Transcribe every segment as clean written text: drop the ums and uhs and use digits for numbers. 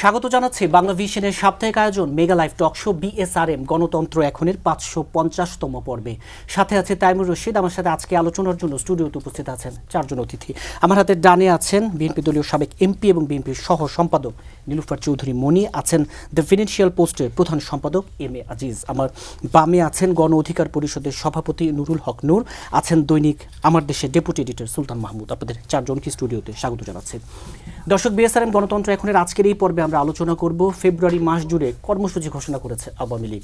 স্বাগত জানাচ্ছি বাংলা ভিশনের সাপ্তাহিক আয়োজন mega live talk show BSRM গণতন্ত্র এখনের ৫৫০তম পর্বে। সাথে আছে তাইমুর রশিদ। আমার সাথে আজকে আলোচনার জন্য স্টুডিওতে উপস্থিত আছেন চারজন অতিথি। আমার হাতের ডানে আছেন বিএনপি দলীয় সাবেক এমপি এবং বিএনপির সহ সম্পাদক নীলুফার চৌধুরী মনি, আছেন দ্য ফিনান্সিয়াল পোস্টের প্রধান সম্পাদক এম এ আজিজ। আমার বামে আছেন গণ অধিকার পরিষদের সভাপতি নুরুল হক নূর, আছেন দৈনিক আমার দেশের ডেপুটি এডিটর সুলতান মাহমুদ। আপনাদের চারজনকে স্টুডিওতে স্বাগত জানাচ্ছি। দর্শক, বিএসআরএম গণতন্ত্র এখনের আজকের এই পর্বে আমরা আলোচনা করব ফেব্রুয়ারি মাস জুড়ে কর্মসূচি ঘোষণা করেছে আওয়ামী লীগ।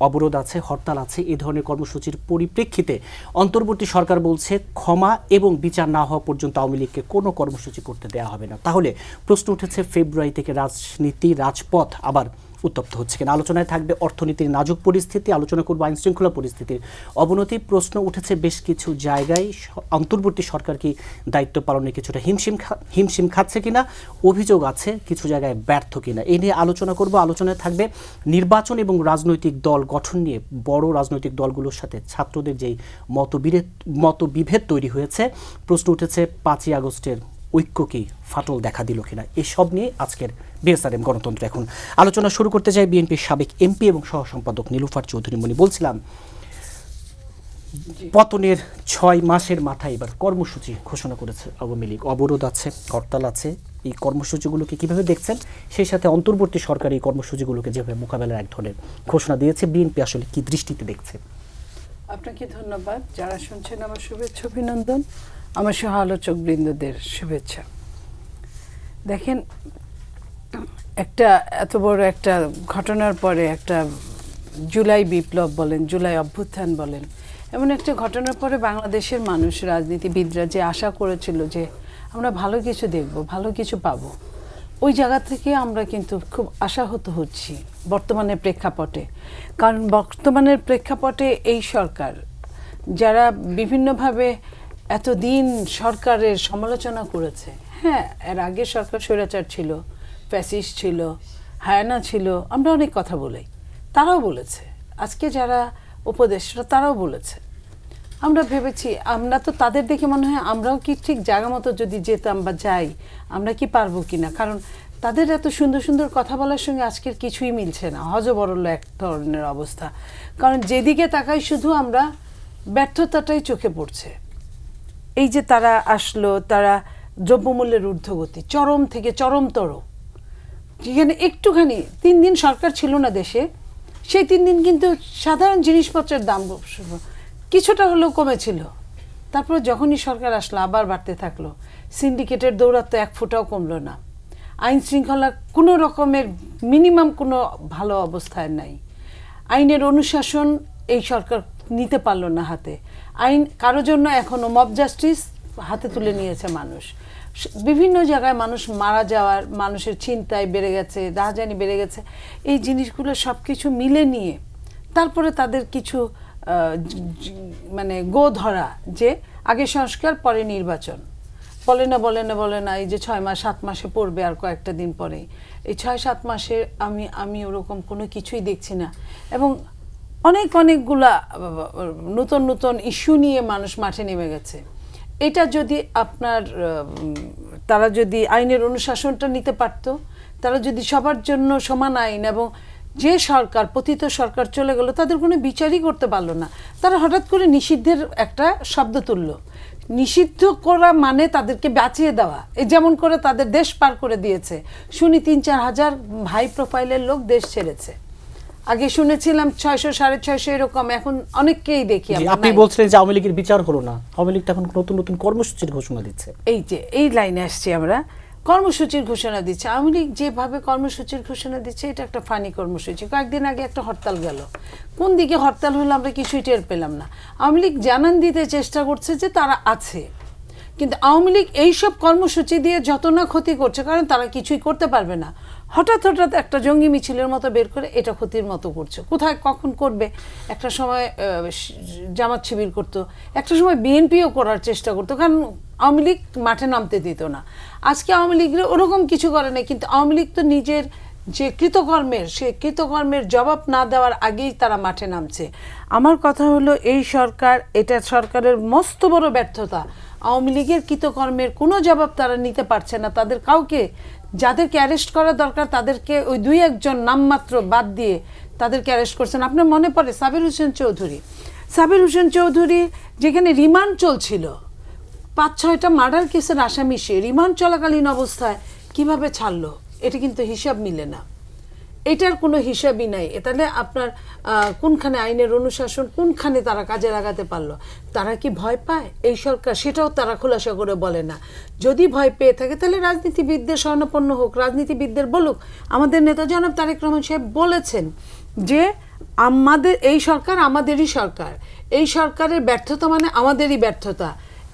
অবরোধ আছে, হরতাল আছে। এই ধরনের কর্মসূচির পরিপ্রেক্ষিতে অন্তর্বর্তী সরকার বলছে ক্ষমা এবং বিচার না হওয়া পর্যন্ত আওয়ামী লীগকে কোনো কর্মসূচি করতে দেওয়া হবে না। তাহলে প্রশ্ন উঠেছে, ফেব্রুয়ারি থেকে রাজনীতি রাজপথ আবার উত্তপ্ত হচ্ছে কিনা। আলোচনায় থাকবে অর্থনীতির নাজুক পরিস্থিতি, আলোচনা করব আইন শৃঙ্খলা পরিস্থিতির অবনতি। প্রশ্ন উঠেছে বেশ কিছু জায়গায় অন্তর্বর্তী সরকার কি দায়িত্ব পালনে কিছুটা হিমশিম খাচ্ছে কিনা, অভিযোগ আছে কিছু জায়গায় ব্যর্থ কিনা। এই নিয়ে আলোচনা করব। আলোচনায় থাকবে নির্বাচন এবং রাজনৈতিক দল গঠন নিয়ে বড় রাজনৈতিক দলগুলোর সাথে ছাত্রদের যেই মতবিভেদ তৈরি হয়েছে। প্রশ্ন উঠেছে ৫ই আগস্টের ঐক্য কি ফাটল দেখা দিল কিনা। এসব নিয়ে আজকের বিএসআরএম গণতন্ত্র এখন আলোচনা শুরু করতে চাই বিএনপির সাবেক এমপি এবং সহ সম্পাদক নীলুফার চৌধুরী মনি। বলছিলাম, পতনের ৬ মাসের মাথায় এবার কর্মসূচি ঘোষণা করেছে আওয়ামী লীগ। অবরোধ আছে, হরতাল আছে। এই কর্মসূচিগুলোকে কিভাবে দেখছেন, সেই সাথে অন্তর্বর্তী সরকার এই কর্মসূচিগুলোকে যেভাবে মোকাবেলার এক ধরনের ঘোষণা দিয়েছে, বিএনপি আসলে কি দৃষ্টিতে দেখছে? আপনাকে ধন্যবাদ। যারা শুনছেন আমার শুভেচ্ছা অভিনন্দন, আমার সহ আলোচক বৃন্দদের শুভেচ্ছা। দেখেন, একটা এত বড় একটা ঘটনার পরে একটা জুলাই বিপ্লব বলেন, জুলাই অভ্যুত্থান বলেন, এমন একটা ঘটনার পরে বাংলাদেশের মানুষ, রাজনীতিবিদরা যে আশা করেছিল যে আমরা ভালো কিছু দেখব, ভালো কিছু পাবো, ওই জায়গা থেকে আমরা কিন্তু খুব আশাহত হচ্ছি বর্তমানের প্রেক্ষাপটে। কারণ বর্তমানের প্রেক্ষাপটে এই সরকার, যারা বিভিন্নভাবে এতদিন সরকারের সমালোচনা করেছে, হ্যাঁ, এর আগে সরকার স্বৈরাচার ছিল, ফ্যাসিস্ট ছিল, হায়ানা ছিল, আমরা অনেক কথা বলি, তারাও বলেছে। আজকে যারা উপদেষ্টা তারাও বলেছে। আমরা ভেবেছি, আমরা তো তাদের দেখে মনে হয় আমরাও কি ঠিক জায়গা মতো যদি যেতাম বা যাই, আমরা কি পারবো কিনা। কারণ তাদের এত সুন্দর সুন্দর কথা বলার সঙ্গে আজকের কিছুই মিলছে না, হযবরল এক ধরনের অবস্থা। কারণ যেদিকে তাকাই শুধু আমরা ব্যর্থতাটাই চোখে পড়ছে। এই যে তারা আসলো, তারা দ্রব্যমূল্যের ঊর্ধ্বগতি চরম থেকে চরমতর, যেখানে একটুখানি 3 দিন সরকার ছিল না দেশে, সেই 3 দিন কিন্তু সাধারণ জিনিসপত্রের দাম কিছুটা হলেও কমেছিল। তারপর যখনই সরকার আসলো আবার বাড়তে থাকলো। সিন্ডিকেটের দৌরাত্ম 1 ফুটাও কমলো না। আইন শৃঙ্খলা কোনো রকমের মিনিমাম কোনো ভালো অবস্থায় নাই। আইনের অনুশাসন এই সরকার নিতে পারলো না হাতে। আইন কারো জন্য এখনও মব জাস্টিস হাতে তুলে নিয়েছে মানুষ। বিভিন্ন জায়গায় মানুষ মারা যাওয়ার, মানুষের ছিনতাই বেড়ে গেছে, রাহাজানি বেড়ে গেছে। এই জিনিসগুলো সব কিছু মিলে নিয়ে তারপরে তাদের কিছু মানে গো ধরা, যে আগে সংস্কার পরে নির্বাচন, বলে না এই যে 6 মাস 7 মাসে পড়বে আর কয়েকটা দিন পরে। এই 6-7 মাসে আমি ওরকম কোনো কিছুই দেখছি না। এবং অনেকগুলা নতুন নতুন ইস্যু নিয়ে মানুষ মাঠে নেমে গেছে। এটা যদি তারা যদি আইনের অনুশাসনটা নিতে পারতো, তারা যদি সবার জন্য সমান আইন, এবং যে সরকার পতিত সরকার চলে গেল তাদের কোনো বিচারই করতে পারলো না, তারা হঠাৎ করে নিষিদ্ধের একটা শব্দ তুলল। নিষিদ্ধ করা মানে তাদেরকে বাঁচিয়ে দেওয়া। এই যেমন করে তাদের দেশ পার করে দিয়েছে। শুনি 3-4 হাজার হাই প্রোফাইলের লোক দেশ ছেড়েছে। আগে শুনেছিলাম 600-650 এরকম, এখন অনেককেই দেখি। আপনি বলছিলেন যে আওয়ামী লীগের বিচার হলো না, আওয়ামী লীগ এখন নতুন নতুন কর্মসূচির ঘোষণা দিচ্ছে। এই যে এই লাইনে আসছি আমরা, কর্মসূচির ঘোষণা দিচ্ছে আওয়ামী লীগ। যেভাবে কর্মসূচির ঘোষণা দিচ্ছে, এটা একটা ফানি কর্মসূচি। কয়েকদিন আগে একটা হরতাল গেল, কোন দিকে হরতাল হলো আমরা কিছুই টের পেলাম না। আওয়ামী লীগ জানান দিতে চেষ্টা করছে যে তারা আছে, কিন্তু আওয়ামী লীগ এইসব কর্মসূচি দিয়ে যত না ক্ষতি করছে, কারণ তারা কিছুই করতে পারবে না। হঠাৎ একটা জঙ্গি মিছিলের মতো বের করে এটা ক্ষতির মতো করছে। কোথায় কখন করবে, একটা সময় জামাত শিবির করতো, একটা সময় বিএনপিও করার চেষ্টা করতো, কারণ আওয়ামী লীগ মাঠে নামতে দিত না। আজকে আওয়ামী লীগ ওরকম কিছু করে না, কিন্তু আওয়ামী লীগ তো নিজের যে কৃতকর্মের জবাব না দেওয়ার আগেই তারা মাঠে নামছে। আমার কথা হলো, এই সরকার, এটা সরকারের মস্ত বড় ব্যর্থতা। আওয়ামী লীগের কৃতকর্মের কোনো জবাব তারা নিতে পারছে না, তাদের কাউকে যাদেরকে অ্যারেস্ট করা দরকার তাদেরকে ওই 2-1 নামমাত্র বাদ দিয়ে তাদেরকে অ্যারেস্ট করছেন। আপনার মনে পড়ে সাবির হোসেন চৌধুরী যেখানে রিমান্ড চলছিল, 5-6টা মার্ডার কেসের আসামি, সে রিমান্ড চলাকালীন অবস্থায় কিভাবে ছাড়লো, এটা কিন্তু হিসাব মিলে না, এটার কোনো হিসাবই নাই। তাহলে আপনার কোনখানে আইনের অনুশাসন, কোনখানে তারা কাজে লাগাতে পারলো? তারা কি ভয় পায় এই সরকার? সেটাও তারা খোলাসা করে বলে না। যদি ভয় পেয়ে থাকে তাহলে রাজনীতিবিদদের শরণাপন্ন হোক, রাজনীতিবিদদের বলুক। আমাদের নেতা জনাব তারেক রহমান সাহেব বলেছেন যে আমাদের এই সরকার আমাদেরই সরকার, এই সরকারের ব্যর্থতা মানে আমাদেরই ব্যর্থতা,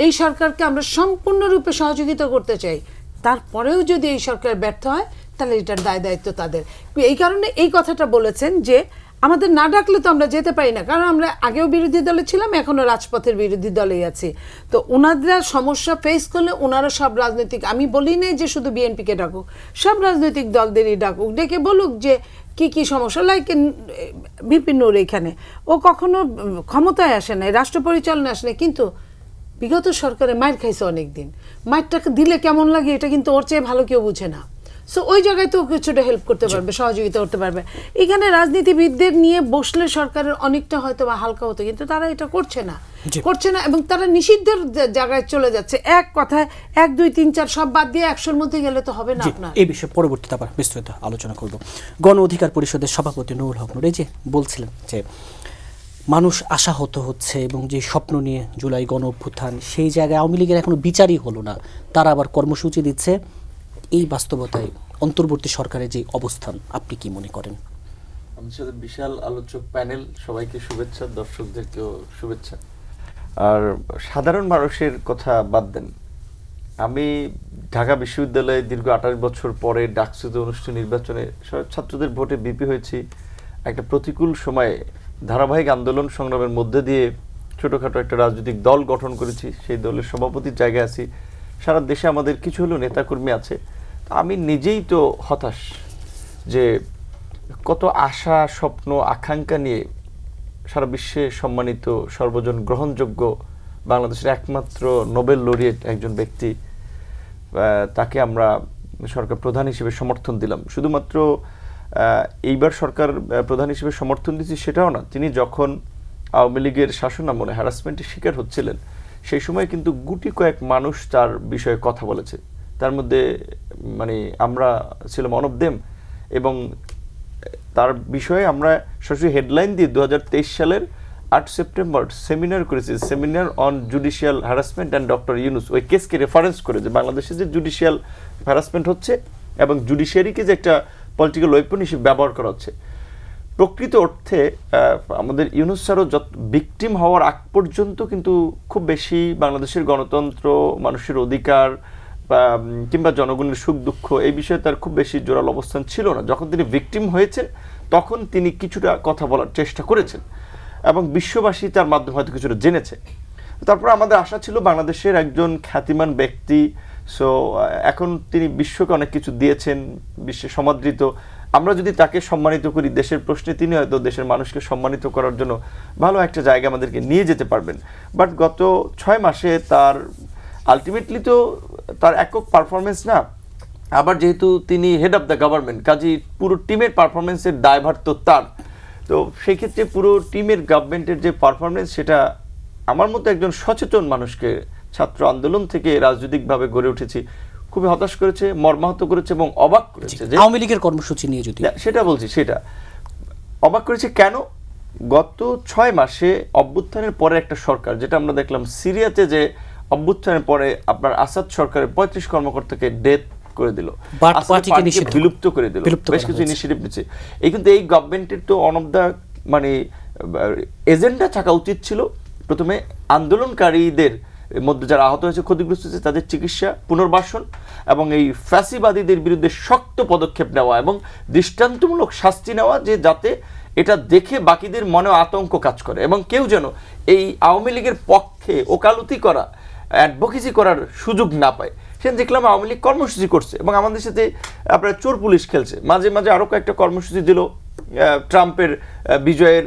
এই সরকারকে আমরা সম্পূর্ণরূপে সহযোগিতা করতে চাই। তারপরেও যদি এই সরকার ব্যর্থ হয় তাহলে এটার দায় দায়িত্ব তাদের। এই কারণে এই কথাটা বলেছেন যে আমাদের না ডাকলে তো আমরা যেতে পারি না, কারণ আমরা আগেও বিরোধী দলে ছিলাম, এখনও রাজপথের বিরোধী দলেই আছি। তো ওনারা সমস্যা ফেস করলে ওনারা সব রাজনৈতিক, আমি বলি নাই যে শুধু বিএনপিকে ডাকুক, সব রাজনৈতিক দলদেরই ডাকুক, ডেকে বলুক যে কি কি সমস্যা। লাইক ভিপি নূর, এখানে ও কখনো ক্ষমতায় আসে নাই, রাষ্ট্র পরিচালনায় আসে নাই, কিন্তু বিগত সরকারে মাইর খাইছে অনেক দিন। মাইরটাকে দিলে কেমন লাগে এটা কিন্তু ওর চেয়ে ভালো কেউ বুঝে না। সো ওই জায়গায় তো কিছুটা হেল্প করতে পারবে, সহযোগিতা করতে পারবে। এখানে রাজনীতিবিদদের নিয়ে বসলে সরকারের অনেকটা হয়তো বা হালকা হতো, কিন্তু তারা এটা করছে না এবং তারা নিষিদ্ধের জায়গায় চলে যাচ্ছে। এক কথায় 1, 2, 3, 4 সব বাদ দিয়ে 100-র মধ্যে গেলে তো হবে না। আপনার এই বিষয়ে পরবর্তীতে আবার বিস্তারিত আলোচনা করব। গণ অধিকার পরিষদের সভাপতি নুরুল হক নূর এই যে বলছিলেন যে মানুষ আশাহত হচ্ছে এবং যে স্বপ্ন নিয়ে জুলাই গণ অভ্যুত্থান, সেই জায়গায় আওয়ামী লীগের এখনো বিচারই হলো না, তারা আবার কর্মসূচি দিচ্ছে। এই বাস্তবতায় অন্তর্বর্তী সরকারের যে অবস্থান, আপনি কি মনে করেন? আমাদের সাথে বিশাল আলোচক প্যানেল, সবাইকে শুভেচ্ছা, দর্শকদেরকেও শুভেচ্ছা। আর সাধারণ মানুষের কথা বাদ দেন, আমি ঢাকা বিশ্ববিদ্যালয়ে দীর্ঘ 28 বছর পরে ডাকসুতে অনুষ্ঠিত নির্বাচনে ছাত্রদের ভোটে বিপি হয়েছি। একটা প্রতিকূল সময়ে ধারাবাহিক আন্দোলন সংগ্রামের মধ্যে দিয়ে ছোটোখাটো একটা রাজনৈতিক দল গঠন করেছি, সেই দলের সভাপতির জায়গায় আছি। সারা দেশে আমাদের কিছু হলেও নেতাকর্মী আছে। আমি নিজেই তো হতাশ যে কত আশা, স্বপ্ন, আকাঙ্ক্ষা নিয়ে সারা বিশ্বে সম্মানিত, সর্বজন গ্রহণযোগ্য, বাংলাদেশের একমাত্র নোবেল লরিয়েট একজন ব্যক্তি, তাকে আমরা সরকার প্রধান হিসেবে সমর্থন দিলাম। শুধুমাত্র এইবার সরকার প্রধান হিসেবে সমর্থন দিচ্ছি সেটাও না, তিনি যখন আওয়ামী লীগের শাসনামলে হ্যারাসমেন্টের শিকার হচ্ছিলেন সেই সময় কিন্তু গুটি কয়েক মানুষ তার বিষয়ে কথা বলেছে। তার মধ্যে মানে আমরা ছিলাম অন অফ দেম, এবং তার বিষয়ে আমরা সরাসরি হেডলাইন দিয়ে 2023 সালের 8 সেপ্টেম্বর সেমিনার করেছি, seminar on judicial harassment and doctor Yunus, ওই কেসকে রেফারেন্স করে যে বাংলাদেশে যে জুডিশিয়াল হ্যারাসমেন্ট হচ্ছে এবং জুডিশিয়ারিকে যে একটা পলিটিক্যাল ওয়েপন হিসেবে ব্যবহার করা হচ্ছে। প্রকৃত অর্থে আমাদের ইউনুস স্যারও ভিকটিম হওয়ার আগ পর্যন্ত কিন্তু খুব বেশি বাংলাদেশের গণতন্ত্র, মানুষের অধিকার কিংবা জনগণের সুখ দুঃখ এই বিষয়ে তার খুব বেশি জোরাল অবস্থান ছিল না। যখন তিনি ভিকটিম হয়েছেন তখন তিনি কিছুটা কথা বলার চেষ্টা করেছেন এবং বিশ্ববাসী তার মাধ্যমে হয়তো কিছুটা জেনেছে। তারপর আমাদের আশা ছিল বাংলাদেশের একজন খ্যাতিমান ব্যক্তি, সো এখন তিনি বিশ্বকে অনেক কিছু দিয়েছেন, বিশ্বে সমাদৃত। আমরা যদি তাকে সম্মানিত করি দেশের প্রশ্নে, তিনি হয়তো দেশের মানুষকে সম্মানিত করার জন্য ভালো একটা জায়গা আমাদেরকে নিয়ে যেতে পারবেন। বাট গত 6 মাসে তার আলটিমেটলি তো তার একক পারফরমেন্স না, আবার যেহেতু তিনি হেড অফ দ্য গভর্নমেন্ট, কাজেই পুরো টিমের পারফরমেন্সের দায়ভার তো তার। তো সেই ক্ষেত্রে পুরো টিমের গভর্নমেন্টের যে পারফরমেন্স, সেটা আমার মতো একজন সচেতন মানুষকে ছাত্র আন্দোলন থেকে রাজনৈতিকভাবে গড়ে উঠেছি খুবই হতাশ করেছে, মর্মাহত করেছে এবং অবাক করেছে। যে আওয়ামী লীগের কর্মসূচি নিয়ে যদি সেটা বলছি, সেটা অবাক করেছে কেন? গত 6 মাসে অভ্যুত্থানের পরে একটা সরকার, যেটা আমরা দেখলাম সিরিয়াতে যে অভ্যুত্থানের পরে আপনার আসাদ সরকারের 35 কর্মকর্তাকে ডেথ করে দিল, বিলুপ্ত করে দিল, বেশ কিছু ইনিশিয়েটিভ নিচ্ছে। এই কিন্তু এই গভর্নমেন্টের তো অন অফ দ্য মানে এজেন্ডা থাকা উচিত ছিল প্রথমে আন্দোলনকারীদের মধ্যে যারা আহত হয়েছে, ক্ষতিগ্রস্ত হয়েছে, তাদের চিকিৎসা, পুনর্বাসন এবং এই ফ্যাসিবাদীদের বিরুদ্ধে শক্ত পদক্ষেপ নেওয়া এবং দৃষ্টান্তমূলক শাস্তি নেওয়া, যে যাতে এটা দেখে বাকিদের মনে আতঙ্ক কাজ করে এবং কেউ যেন এই আওয়ামী লীগের পক্ষে ওকালতি করা, অ্যাডভোকেসি করার সুযোগ না পায়। সেখানে দেখলাম আওয়ামী লীগ কর্মসূচি করছে এবং আমাদের সাথে আপনার চোর পুলিশ খেলছে। মাঝে মাঝে আরও কয়েকটা কর্মসূচি দিল, ট্রাম্পের বিজয়ের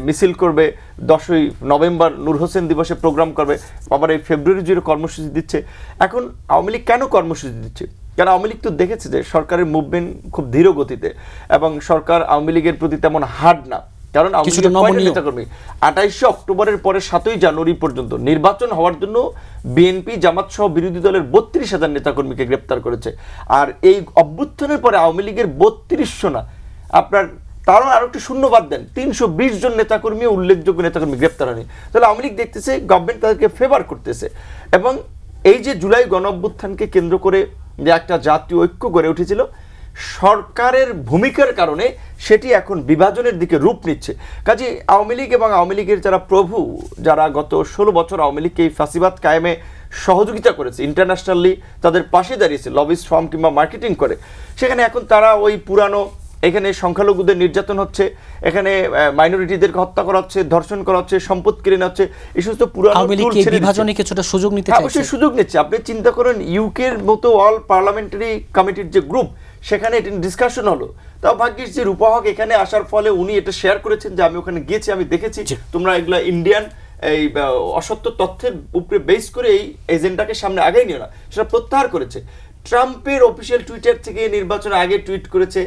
মিছিল করবে, 10ই নভেম্বর নূর হোসেন দিবসে প্রোগ্রাম করবে, আবার এই ফেব্রুয়ারি জুড়ে কর্মসূচি দিচ্ছে। এখন আওয়ামী লীগ কেন কর্মসূচি দিচ্ছে? কারণ আওয়ামী লীগ তো দেখেছে যে সরকারের মুভমেন্ট খুব ধীর গতিতে, এবং সরকার আওয়ামী লীগের প্রতি তেমন হার্ড না। কারণ আওয়ামী লীগের কয়টা নেতাকর্মী 28 অক্টোবরের পরে 7ই জানুয়ারি পর্যন্ত নির্বাচন হওয়ার জন্য বিএনপি জামাত সহ বিরোধী দলের 32,000 নেতাকর্মীকে গ্রেপ্তার করেছে। আর এই অভ্যুত্থানের পরে আওয়ামী লীগের 3200 না, আপনার তারও আরো একটু শূন্য বাদ দেন, 320 জন নেতাকর্মী, উল্লেখযোগ্য নেতাকর্মী গ্রেপ্তার হয়নি। তাহলে আওয়ামী লীগ দেখতেছে গভর্নমেন্ট তাদেরকে ফেভার করতেছে। এবং এই যে জুলাই গণ অভ্যুত্থানকে কেন্দ্র করে যে একটা জাতীয় ঐক্য গড়ে উঠেছিল, সরকারের ভূমিকার কারণে সেটি এখন বিভাজনের দিকে রূপ নিচ্ছে। কাজে আওয়ামী লীগ এবং আওয়ামী লীগের যারা প্রভু, যারা গত 16 বছর আওয়ামী লীগকে এই ফাঁসিবাদ কায়েমে সহযোগিতা করেছে, ইন্টারন্যাশনালি তাদের পাশে দাঁড়িয়েছে, লবিস্ট ফার্ম কিংবা মার্কেটিং করে, সেখানে এখন তারা ওই পুরানো, এখানে সংখ্যালঘুদের নির্যাতন হচ্ছে, এখানে মাইনরিটিদেরকে হত্যা করা হচ্ছে, ধর্ষণ করা হচ্ছে, সম্পদ কেড়ে নেওয়া হচ্ছে, এই সমস্ত পুরানো বিভাজনে কিছুটা সুযোগ নিতে চাইছে। অবশ্যই সুযোগ নিচ্ছে। আপনি চিন্তা করেন ইউকের মতো অল পার্লামেন্টারি কমিটির যে গ্রুপ, সেখানে এটা ডিসকাশন হলো। তাও ভাগ্যিস যে রূপা হক এখানে আসার ফলে উনি এটা শেয়ার করেছেন যে আমি ওখানে গিয়েছি, আমি দেখেছি তোমরা এগুলা ইন্ডিয়ান এই অসত্য তথ্যের উপরে বেস করে এই এজেন্ডাকে সামনে আগাই নিও না, সেটা প্রত্যাহার করেছে। ট্রাম্পের অফিসিয়াল টুইটার থেকে নির্বাচনের আগে টুইট করেছে,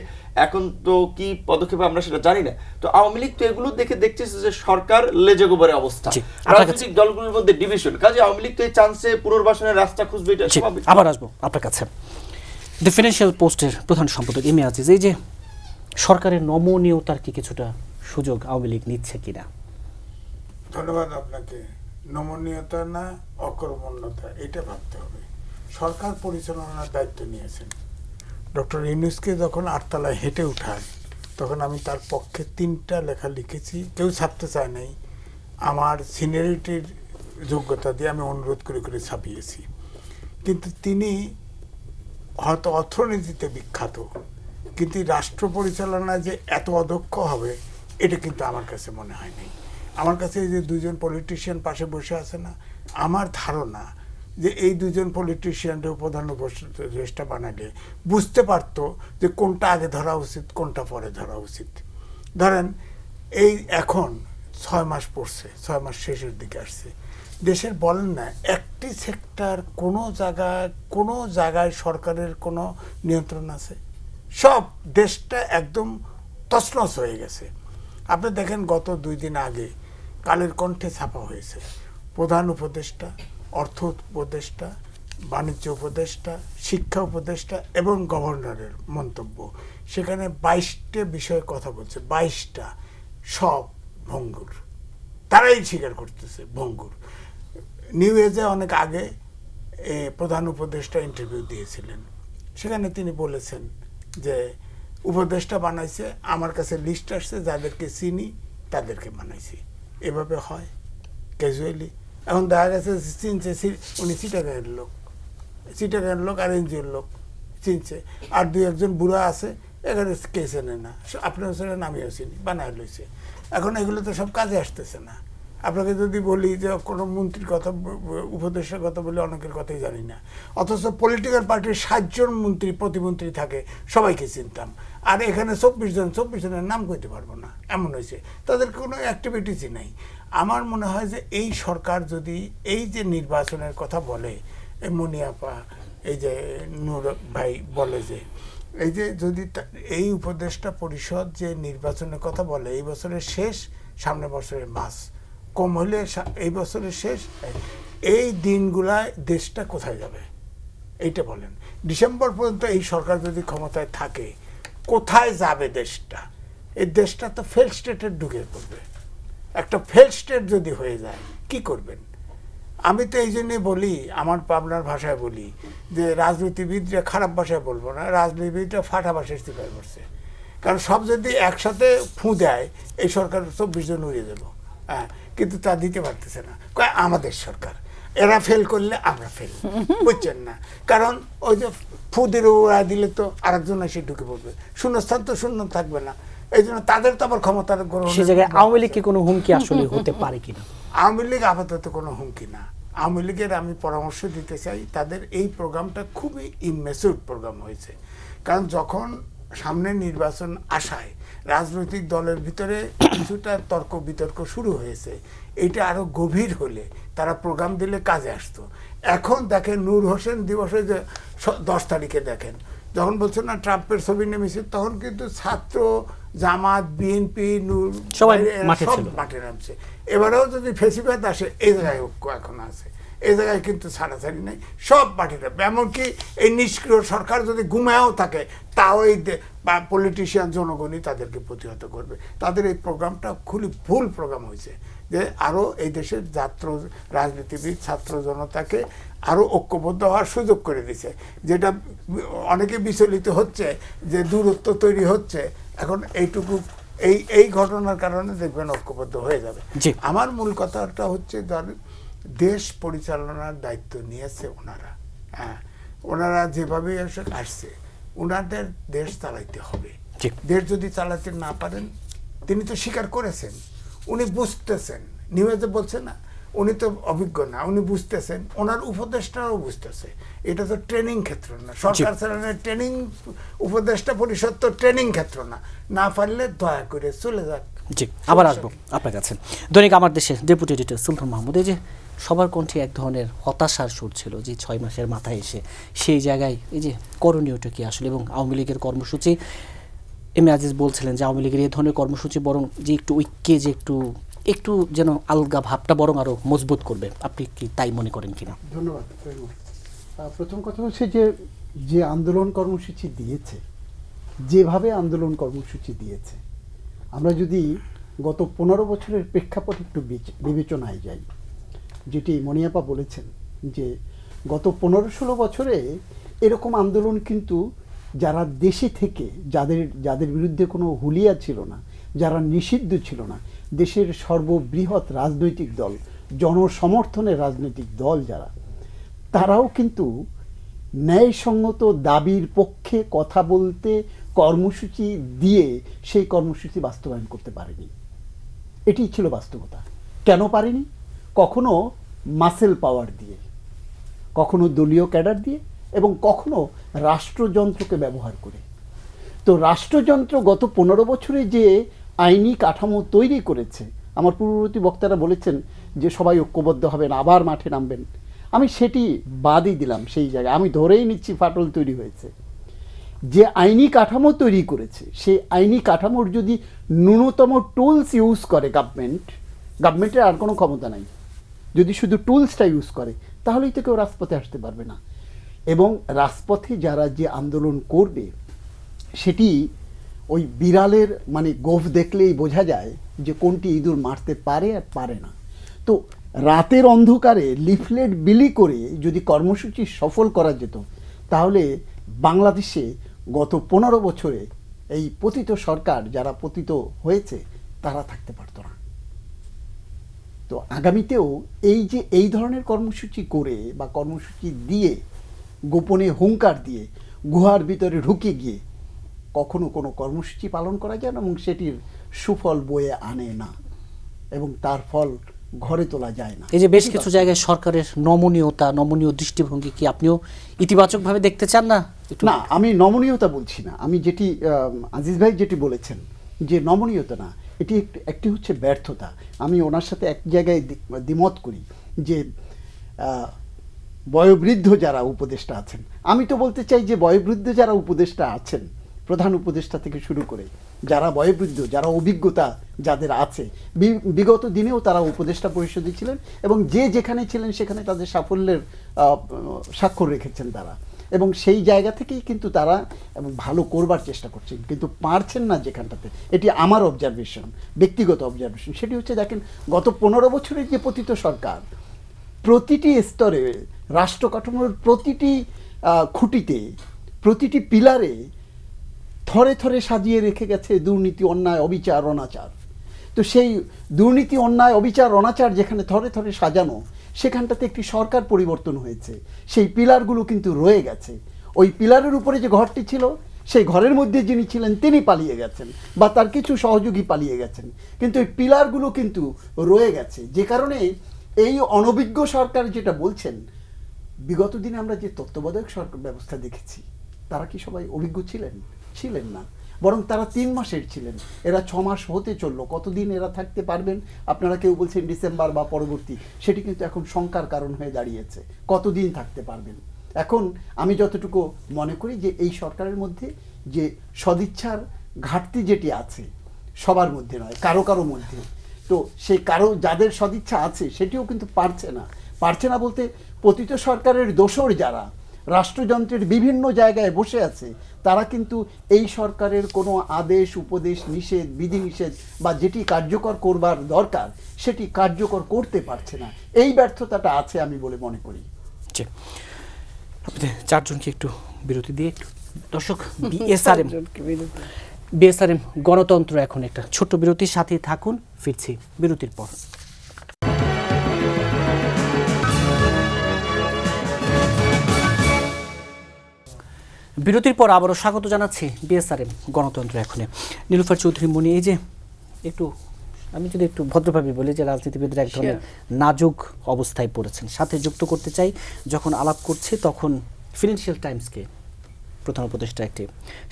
এখন তো কি পদক্ষেপ আমরা সেটা জানি না। তো আওয়ামী লীগ তো এগুলো দেখে দেখছে যে সরকার লেজে গোবরে অবস্থা, রাজনৈতিক দলগুলোর মধ্যে ডিভিশন। কাজে আওয়ামী লীগ তো এই চান্সে পুনর্বাসনের রাস্তা খুঁজবে, এটা স্বাভাবিক। আবার আসবো আপনার কাছে। দ্য ফিনান্সিয়াল পোস্টের প্রধান সম্পাদক এম এ আজিজ, এই যে সরকারের নমনীয়তার কি কিছুটা সুযোগ আওয়ামী লীগ নিচ্ছে কিনা? ধন্যবাদ আপনাকে। নমনীয়তা না অকর্মণ্যতা, এটা ভাবতে হবে। সরকার পরিচালনার দায়িত্ব নিয়েছেন। ডক্টর ইউনূসকে যখন 8 তলায় হেঁটে উঠায়, তখন আমি তার পক্ষে 3টা লেখা লিখেছি, কেউ ছাপতে চায় নাই। আমার সিনিয়রিটির যোগ্যতা দিয়ে আমি অনুরোধ করে করে ছাপিয়েছি। কিন্তু তিনি হয়তো অর্থনীতিতে বিখ্যাত, কিন্তু রাষ্ট্র পরিচালনায় যে এত অদক্ষ হবে, এটা কিন্তু আমার কাছে মনে হয় নাই। আমার কাছে এই যে 2জন পলিটিশিয়ান পাশে বসে আছে না, আমার ধারণা যে এই 2জন পলিটিশিয়ানকেও প্রধান উপদেষ্টা বানালে বুঝতে পারতো যে কোনটা আগে ধরা উচিত, কোনটা পরে ধরা উচিত। ধরেন এই এখন 6 মাস পড়ছে, 6 মাস শেষের দিকে আসছে, দেশের বলেন না একটি সেক্টর কোনো জায়গায় সরকারের কোনো নিয়ন্ত্রণ আছে? সব দেশটা একদম তছনছ হয়ে গেছে। আপনি দেখেন গত 2 দিন আগে কালের কণ্ঠে ছাপা হয়েছে, প্রধান উপদেষ্টা, অর্থ উপদেষ্টা, বাণিজ্য উপদেষ্টা, শিক্ষা উপদেষ্টা এবং গভর্নরের মন্তব্য। সেখানে 22টা বিষয়ে কথা বলছে, 22টা, সব ভঙ্গুর। তারাই স্বীকার করতেছে ভঙ্গুর। নিউ এজে অনেক আগে প্রধান উপদেষ্টা ইন্টারভিউ দিয়েছিলেন, সেখানে তিনি বলেছেন যে উপদেষ্টা বানাইছে, আমার কাছে লিস্ট আসছে, যাদেরকে চিনি তাদেরকে বানাইছি। এভাবে হয় ক্যাজুয়ালি? এখন দেখা গেছে চিনছে, উনি চিটাগাঁয়ের লোক আর এনজিওর লোক চিনছে, আর 2-1 বুড়া আছে, এখানে কে চেনে না, আপনিও চেনেন আমিও চিনি, বানায় লইছে। এখন এগুলো তো সব কাজে আসতেছে না। আপনাকে যদি বলি যে কোনো মন্ত্রীর কথা, উপদেষ্টার কথা বলে অনেকের কথাই জানি না, অথচ পলিটিক্যাল পার্টির 7 জন মন্ত্রী প্রতিমন্ত্রী থাকে, সবাইকে চিনতাম। আর এখানে 24 জনের নাম কইতে পারবো না, এমন হয়েছে। তাদের কোনো অ্যাক্টিভিটিসই নাই। আমার মনে হয় যে এই সরকার যদি এই যে নির্বাচনের কথা বলে, মনিয়াপা, এই যে নূর ভাই বলে যে এই যে যদি এই উপদেষ্টা পরিষদ যে নির্বাচনের কথা বলে, এই বছরের শেষ, সামনের বছরের মাস, কম হলে এই বছরের শেষ, এই দিনগুলায় দেশটা কোথায় যাবে এইটা বলেন। ডিসেম্বর পর্যন্ত এই সরকার যদি ক্ষমতায় থাকে, কোথায় যাবে দেশটা? এই দেশটা তো ফেল স্টেটে ঢুকে পড়বে। একটা ফেল স্টেট যদি হয়ে যায়, কি করবেন? আমি তো এই জন্যই বলি, আমার পাবনার ভাষায় বলি যে রাজনীতিবিদরা, খারাপ ভাষায় বলবো না, রাজনীতিবিদরা ফাটা ভাষায় স্বীকার করছে। কারণ সব যদি একসাথে ফু দেয়, এই সরকার 24 জন উড়িয়ে দেবো। হ্যাঁ, কিন্তু তা দিতে পারতেছে না, আমাদের সরকার, এরা ফেল করলে আমরা ফেল, বুঝছেন না? কারণ ওই যে ফু দিয়ে উড়া দিলে তো আরেকজন এসে ঢুকে পড়বে, শূন্যস্থান তো শূন্য থাকবে না। এই জন্য তাদের তো আবার ক্ষমতার গ্রহণ। সেই জায়গায় আওয়ামী লীগকে কোনো হুমকি আসলে হতে পারে কিনা? আওয়ামী লীগ আপাতত কোনো হুমকি না। আওয়ামী লীগের আমি পরামর্শ দিতে চাই, তাদের এই প্রোগ্রামটা খুবই ইনমেচিউর প্রোগ্রাম হয়েছে। কারণ যখন সামনে নির্বাচন আসায় রাজনৈতিক দলের ভিতরে কিছুটা তর্ক বিতর্ক শুরু হয়েছে। এটা আরো গভীর হলে তারা প্রোগ্রাম দিলে কাজে আসতো। এখন দেখেন নূর হোসেন দিবসে যে 10 তারিখে দেখেন যখন বলছেন না ট্রাম্পের ছবি নেমেছে, তখন কিন্তু ছাত্র, জামাত, বিএনপি, নূর সবাই এরা মাঠে সব ছিল। মাঠে নামছে। এবারেও যদি ফেসিবাদ আসে এই জায়গায় ঐক্য এখন আছে, এই জায়গায় কিন্তু ছাড়াছাড়ি নেই, সব মাঠে নামবে। এমনকি এই নিষ্ক্রিয় সরকার যদি ঘুমায়ও থাকে তাও এই পলিটিশিয়ান জনগণই তাদেরকে প্রতিহত করবে। তাদের এই প্রোগ্রামটা খুবই ভুল প্রোগ্রাম হয়েছে, যে আরও এই দেশের ছাত্র রাজনীতিবিদ, ছাত্র জনতাকে আরও ঐক্যবদ্ধ হওয়ার সুযোগ করে দিছে। যেটা অনেকে বিচলিত হচ্ছে যে দূরত্ব তৈরি হচ্ছে, এখন এইটুকু এই ঘটনার কারণে দেখবেন ঐক্যবদ্ধ হয়ে যাবে। জি। আমার মূল কথাটা হচ্ছে ধরেন দেশ পরিচালনার দায়িত্ব নিয়েছে ওনারা, হ্যাঁ, ওনারা যেভাবে আসছে ওনাদের দেশ চালাইতে হবে। জি। দেশ যদি চালাতে না পারেন, তিনি তো স্বীকার করেছেন, উনি বুঝতেছেন, নিউজে বলছে না উনি তো অভিজ্ঞ না, উনি বুঝতেছেন, ওনার উপদেষ্টারাও বুঝতেছে। এটা তো ট্রেনিং ক্ষেত্র না, সরকার চালানোর ট্রেনিং, উপদেষ্টা পরিষদ তো ট্রেনিং ক্ষেত্র না। না পারলে দয়া করে চলে যাক। জি, আবার আসবো আপনার কাছে। দৈনিক আমার দেশের ডেপুটি এডিটর সুলতান মাহমুদ, এই যে সবার কণ্ঠে এক ধরনের হতাশার সুর ছিল যে 6 মাসের মাথায় এসে সেই জায়গায় এই যে করণীয়টা কি আসলে, এবং আওয়ামী লীগের কর্মসূচি, এম এ আজিজ বলছিলেন যে আওয়ামী লীগের এই ধরনের কর্মসূচি বরং যে একটু ঐক্যে যে একটু যেন আলগা ভাবটা বরং আরো মজবুত করবে। আপনি কি তাই মনে করেন কিনা? ধন্যবাদ। প্রথম কথা হচ্ছে যে যে আন্দোলন কর্মসূচি দিয়েছে, যেভাবে আন্দোলন কর্মসূচি দিয়েছে, আমরা যদি গত 15 বছরের প্রেক্ষাপট একটু বিবেচনায় যাই, যেটি মনিয়াপা বলেছেন যে গত 15-16 বছরে এরকম আন্দোলন কিন্তু যারা দেশে থেকে যাদের বিরুদ্ধে কোনো হুলিয়া ছিল না, যারা নিষিদ্ধ ছিল না, দেশের সর্ববৃহৎ রাজনৈতিক দল, জনসমর্থনের রাজনৈতিক দল যারা, তারাও কিন্তু ন্যায়সঙ্গত দাবির পক্ষে কথা বলতে কর্মসূচি দিয়ে সেই কর্মসূচি বাস্তবায়ন করতে পারেনি। এটি ছিল বাস্তবতা। কেন পারেনি? কখনো মাসেল পাওয়ার দিয়ে, কখনো দলীয় ক্যাডার দিয়ে, এবং কখনো রাষ্ট্রযন্ত্রকে ব্যবহার করে। তো রাষ্ট্রযন্ত্র গত 15 বছরে যে আইনি কাঠামো তৈরি করেছে, আমার পূর্ববর্তী বক্তারা বলেছেন যে সবাই ঐক্যবদ্ধ হবেন, আবার মাঠে নামবেন, আমি সেটি বাদই দিলাম। সেই জায়গায় আমি ধরেই নিচ্ছি ফাটল তৈরি হয়েছে। যে আইনি কাঠামো তৈরি করেছে, সেই আইনি কাঠামোর যদি ন্যূনতম টুলস ইউজ করে গভর্নমেন্টের আর কোনো ক্ষমতা নাই, যদি শুধু টুলসটা ইউজ করে, তাহলেই তো কেউ রাজপথে আসতে পারবে না। এবং রাজপথে যারা যে আন্দোলন করবে, সেটি ওই বিড়ালের মানে গোফ দেখলেই বোঝা যায় যে কোনটি ইঁদুর মারতে পারে আর পারে না। তো রাতের অন্ধকারে লিফলেট বিলি করে যদি কর্মসূচি সফল করা যেত, তাহলে বাংলাদেশে গত 15 বছরে এই পতিত সরকার যারা পতিত হয়েছে তারা থাকতে পারত না। তো আগামীতেও এই ধরনের কর্মসূচি করে বা কর্মসূচি দিয়ে, গোপনে হুঙ্কার দিয়ে, গুহার ভিতরে ঢুকে গিয়ে কখনো কোনো কর্মসূচি পালন করা যায় না, এবং সেটির সুফল বয়ে আনে না, এবং তার ফল ঘরে তোলা যায় না। এই যে বেশ কিছু জায়গায় সরকারের নমনীয় দৃষ্টিভঙ্গি কি আপনিও ইতিবাচকভাবে দেখতে চান না? না, আমি নমনীয়তা বলছি না। আমি যেটি আজিজ ভাই যেটি বলেছেন যে নমনীয়তা না, এটি একটি হচ্ছে ব্যর্থতা। আমি ওনার সাথে এক জায়গায় দ্বিমত করি যে বয়োবৃদ্ধ যারা উপদেষ্টা আছেন, আমি তো বলতে চাই যে বয়োবৃদ্ধ যারা উপদেষ্টা আছেন, প্রধান উপদেষ্টা থেকে শুরু করে যারা বয়োবৃদ্ধ, যারা অভিজ্ঞতা যাদের আছে, বিগত দিনেও তারা উপদেষ্টা পরিষদে ছিলেন, এবং যে যেখানে ছিলেন সেখানে তাদের সাফল্যের স্বাক্ষর রেখেছেন তারা, এবং সেই জায়গা থেকেই কিন্তু তারা ভালো করবার চেষ্টা করছেন, কিন্তু পারছেন না যেখানটাতে। এটি আমার অবজারভেশন, ব্যক্তিগত অবজারভেশন। সেটি হচ্ছে দেখেন গত 15 বছরের যে পতিত সরকার, প্রতিটি স্তরে রাষ্ট্র কাঠামোর প্রতিটি খুঁটিতে, প্রতিটি পিলারে থরে থরে সাজিয়ে রেখে গেছে দুর্নীতি, অন্যায়, অবিচার, অনাচার। তো সেই দুর্নীতি, অন্যায়, অবিচার, অনাচার যেখানে থরে থরে সাজানো, সেখানটাতে একটি সরকার পরিবর্তন হয়েছে, সেই পিলারগুলো কিন্তু রয়ে গেছে। ওই পিলারের উপরে যে ঘরটি ছিল, সেই ঘরের মধ্যে যিনি ছিলেন তিনি পালিয়ে গেছেন, বা তার কিছু সহযোগী পালিয়ে গেছেন, কিন্তু এই পিলারগুলো কিন্তু রয়ে গেছে। যে কারণে এই অনভিজ্ঞ সরকার যেটা বলছেন, বিগত দিনে আমরা যে তত্ত্বাবধায়ক সরকার ব্যবস্থা দেখেছি, তারা কি সবাই অভিজ্ঞ ছিলেন? ছিলেন না, বরং তারা 3 মাসের ছিলেন। এরা 6 মাস হতে চললো। কতদিন এরা থাকতে পারবেন? আপনারা কেউ বলছেন ডিসেম্বর বা পরবর্তী, সেটি কিন্তু এখন শঙ্কার কারণ হয়ে দাঁড়িয়েছে। কতদিন থাকতে পারবেন? এখন আমি যতটুকু মনে করি যে এই সরকারের মধ্যে যে সদিচ্ছার ঘাটতি যেটি আছে, সবার মধ্যে নয়, কারো কারো মধ্যে, তো সেই কারো যাদের সদিচ্ছা আছে সেটিও কিন্তু পারছে না বলতে পতিত সরকারের দোসর যারা রাষ্ট্রযন্ত্রের বিভিন্ন জায়গায় বসে আছে, তারা কিন্তু এই সরকারের কোনো আদেশ, উপদেশ, নিষেধ, বিধিনিষেধ বা যেটি কার্যকর করবার দরকার সেটি কার্যকর করতে পারছে না। এই ব্যর্থতাটা আছে আমি বলে মনে করি। জি, আপনি চারজনকে একটু বিরতি দিয়ে একটু দর্শক বিএসআরএম গণতন্ত্র এখন একটা ছোট্ট বিরতির সাথে থাকুন, ফিরছি বিরতির পর। বিরতির পর আবারও স্বাগত জানাচ্ছি বিএসআরএম গণতন্ত্র এখনে। নীলুফার চৌধুরী মনি, এই যে একটু আমি যদি একটু ভদ্রভাবে বলি যে রাজনীতিবিদরা এক ধরনের নাজুক অবস্থায় পড়েছেন। সাথে যুক্ত করতে চাই, যখন আলাপ করছি তখন ফিনান্সিয়াল টাইমসকে প্রধান উপদেষ্টা একটি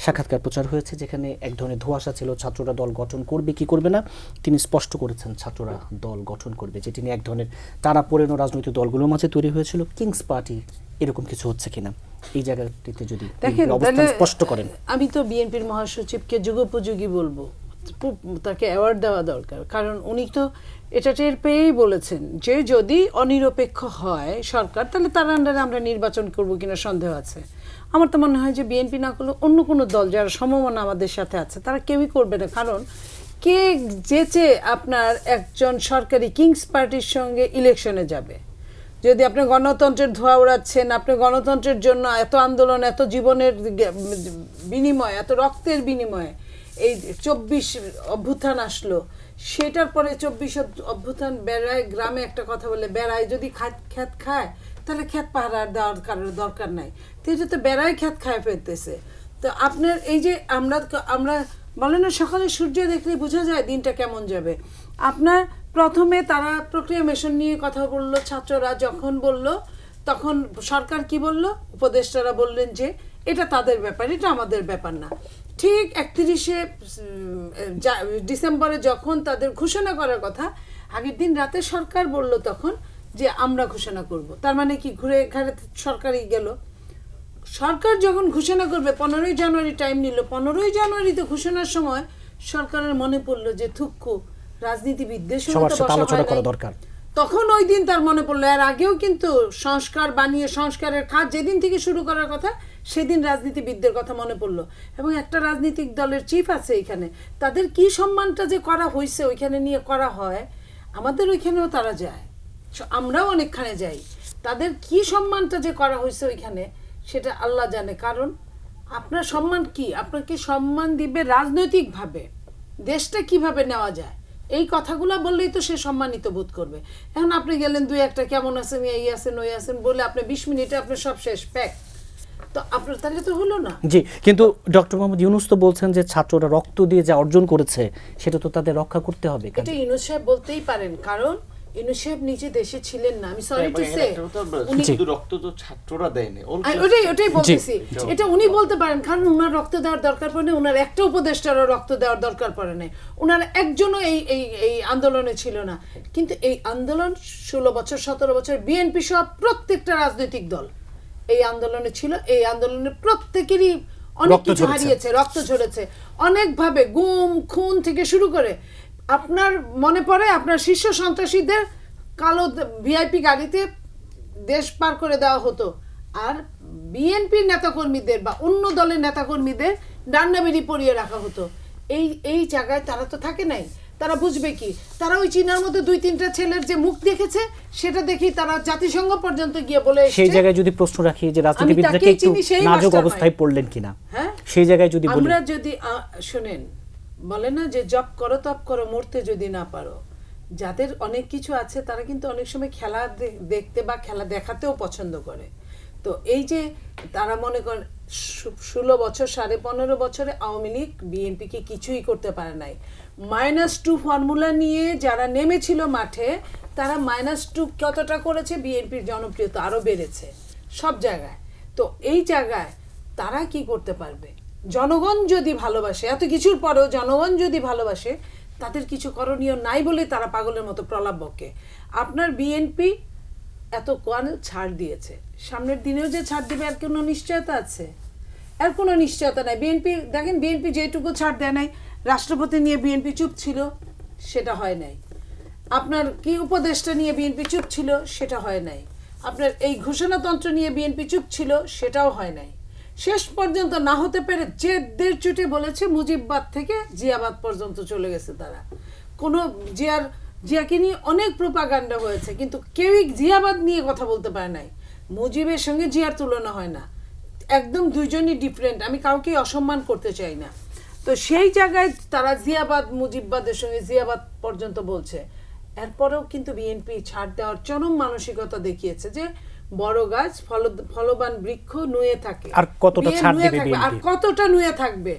সাক্ষাৎকার প্রচার হয়েছে, যেখানে এক ধরনের ধোঁয়াশা ছিল ছাত্ররা দল গঠন করবে কি করবে না। তিনি স্পষ্ট করেছেন ছাত্ররা দল গঠন করবে, যেটি নিয়ে এক ধরনের টানা পড়েনো রাজনৈতিক দলগুলোর মাঝে তৈরি হয়েছিল। কিংস পার্টি এরকম কিছু হচ্ছে কিনা এই জায়গাটিতে যদি দেখেন, অবস্থান স্পষ্ট করেন। আমি তো বিএনপির মহাসচিবকে যুগোপযোগী বলবো, তাকে অ্যাওয়ার্ড দেওয়া দরকার। কারণ উনি তো এটা টের পেয়েই বলেছেন যে যদি অনিরপেক্ষ হয় সরকার, তাহলে তার আন্ডারে আমরা নির্বাচন করব কিনা সন্দেহ আছে। আমার তো মনে হয় যে বিএনপি না করলে অন্য কোনো দল যারা সমমনা আমাদের সাথে আছে তারা কেউই করবে না। কারণ কে যেচে আপনার একজন সরকারি কিংস পার্টির সঙ্গে ইলেকশনে যাবে? যদি আপনি গণতন্ত্রের ধোঁয়া উড়াচ্ছেন, আপনি গণতন্ত্রের জন্য এত আন্দোলন, এত জীবনের বিনিময়, এত রক্তের বিনিময়ে এই 24 অভ্যুত্থান আসলো, সেটার পরে 24 অভ্যুত্থান বেড়ায় গ্রামে একটা কথা বলে, বেড়ায় যদি খ্যাত খায় তাহলে খ্যাত পাহারার দেওয়ার কারোর দরকার নাই। তো এটা তো বেড়ায় খ্যাত খায় ফেলতেছে। তো আপনার এই যে আমরা বলে না সকালে সূর্য দেখলে বোঝা যায় দিনটা কেমন যাবে। আপনার প্রথমে তারা প্রক্রিয়া মেশন নিয়ে কথা বললো, ছাত্ররা যখন বলল তখন সরকার কি বলল? উপদেষ্টারা বললেন যে এটা তাদের ব্যাপার, এটা আমাদের ব্যাপার না। ঠিক 31শে ডিসেম্বরে যখন তাদের ঘোষণা করার কথা, আগের দিন রাতে সরকার বলল তখন যে আমরা ঘোষণা করব। তার মানে কি ঘুরে ঘাড়ে সরকারই গেল। সরকার যখন ঘোষণা করবে 15ই জানুয়ারি টাইম নিল, 15ই জানুয়ারিতে ঘোষণার সময় সরকারের মনে পড়লো যে থুক্কু রাজনীতিবিদদের সঙ্গে তো বসা আলোচনা করা হয় নাই। দরকার। তখন ওই দিন তার মনে পড়লো। এর আগেও কিন্তু সংস্কার বানিয়ে সংস্কারের কাজ যেদিন থেকে শুরু করার কথা সেদিন রাজনীতিবিদদের কথা মনে পড়লো। এবং একটা রাজনৈতিক দলের চিফ আছে এখানে, তাদের কি সম্মানটা যে করা হয়েছে ওইখানে নিয়ে করা হয়, আমাদের ওইখানেও তারা যায়, আমরাও অনেকখানে যাই। তাদের কি সম্মানটা যে করা হয়েছে ওইখানে সেটা আল্লাহ জানে। কারণ আপনার সম্মান কি, আপনাকে সম্মান দিবে রাজনৈতিকভাবে, দেশটা কিভাবে নেওয়া যায় এই কথাগুলো বললেই তো সে সম্মানিত বোধ করবে। এখন আপনি গেলেন দুই একটা কেমন আছেন, এই আছেন ওই আছেন বলে আপনি 20 মিনিটে আপনার সব শেষ প্যাক, তো আপনার তাহলে তো হলো না। জি, কিন্তু ডক্টর মোহাম্মদ ইউনূস তো বলছেন যে ছাত্ররা রক্ত দিয়ে যা অর্জন করেছে সেটা তো তাদের রক্ষা করতে হবে। এটা ইউনূস সাহেব বলতেই পারেন, কারণ ইউনূস সাহেব নিজে দেশে ছিলেন না। আমি সরি টু সে, শুধু রক্ত তো ছাত্ররা দেয়নি, ওটাই বলতেছি, এটা উনি বলতে পারেন। কারণ উনার রক্ত দেওয়ার দরকার পড়ে না, উনার একটা উপদেষ্টারও রক্ত দেওয়ার দরকার পড়ে না, উনার একজনও এই আন্দোলনে ছিল না। কিন্তু এই আন্দোলন 16 বছর 17 বছর বিএনপি সহ প্রত্যেকটা রাজনৈতিক দল এই আন্দোলনে ছিল। এই আন্দোলনের প্রত্যেকেরই অনেক কিছু হারিয়েছে, রক্ত ঝরেছে অনেকভাবে, গুম খুন থেকে শুরু করে। আপনার মনে পড়ে আপনার শীর্ষ সন্ত্রাসীদের কালো ভিআইপি গাড়িতে দেশ পার করে দেওয়া হতো, আর বিএনপির নেতাকর্মীদের বা অন্য দলের নেতাকর্মীদের ডান্ডাবেড়ি পরিয়ে রাখা হতো। এই জায়গায় তারা তো থাকে নাই, তারা বুঝবে কি? তারা ওই চীনার মধ্যে 2-3টা ছেলের যে মুখ দেখেছে সেটা দেখি তারা জাতিসংঘ পর্যন্ত গিয়ে বলে এসেছে। সেই জায়গায় যদি প্রশ্ন রাখি যে রাজনীতিবিদরা কি একটু নাজুক অবস্থায় পড়লেন কিনা, হ্যাঁ সেই জায়গায় যদি বলি, আমরা যদি শুনেন, বলে না যে জব করো তপ করো মরতে যদি না পারো। যাদের অনেক কিছু আছে তারা কিন্তু অনেক সময় খেলা দেখতে বা খেলা দেখাতেও পছন্দ করে। তো এই যে তারা মনে করেন 16 বছর 15.5 বছরে আওয়ামী লীগ বিএনপিকে কিছুই করতে পারে নাই। -2 ফর্মুলা নিয়ে যারা নেমেছিল মাঠে, তারা -2 কতটা করেছে, বিএনপির জনপ্রিয়তা আরো বেড়েছে সব জায়গায়। তো এই জায়গায় তারা কি করতে পারবে? জনগণ যদি ভালোবাসে, এত কিছুর পরেও জনগণ যদি ভালোবাসে, তাদের কিছু করণীয় নাই বলে তারা পাগলের মতো প্রলাপ বকে। আপনার বিএনপি এত কোয়ান ছাড় দিয়েছে, সামনের দিনেও যে ছাড় দিবে আর কোনো নিশ্চয়তা আছে? আর কোনো নিশ্চয়তা নাই। বিএনপি দেখেন, বিএনপি যেটুকু ছাড় দেয় নাই, রাষ্ট্রপতি নিয়ে বিএনপি চুপ ছিল, সেটা হয় নাই। আপনার কি উপদেষ্টা নিয়ে বিএনপি চুপ ছিল, সেটা হয় নাই। আপনার এই ঘোষণাতন্ত্র নিয়ে বিএনপি চুপ ছিল, সেটাও হয় নাই। শেষ পর্যন্ত না হতে পেরে যে দেড় চুটে বলেছে, মুজিববাদ থেকে জিয়াবাদ পর্যন্ত চলে গেছে তারা। কোনো জিয়াকে নিয়ে অনেক প্রোপাগান্ডা হয়েছে, কিন্তু কেউই জিয়াবাদ নিয়ে কথা বলতে পারে নাই। মুজিবের সঙ্গে জিয়ার তুলনা হয় না, একদম দুইজনই ডিফারেন্ট। আমি কাউকে অসম্মান করতে চাই না। তো সেই জায়গায় তারা জিয়াবাদ মুজিববাদের সঙ্গে জিয়াবাদ পর্যন্ত বলছে। এরপরেও কিন্তু বিএনপি ছাড় দেওয়ার চরম মানসিকতা দেখিয়েছে যে বড় গাছ ফলবান বৃক্ষ নুয়ে থাকে, আর কতটা ছাড় দিবে আর বিএনপি? কতটা নুয়ে থাকবে?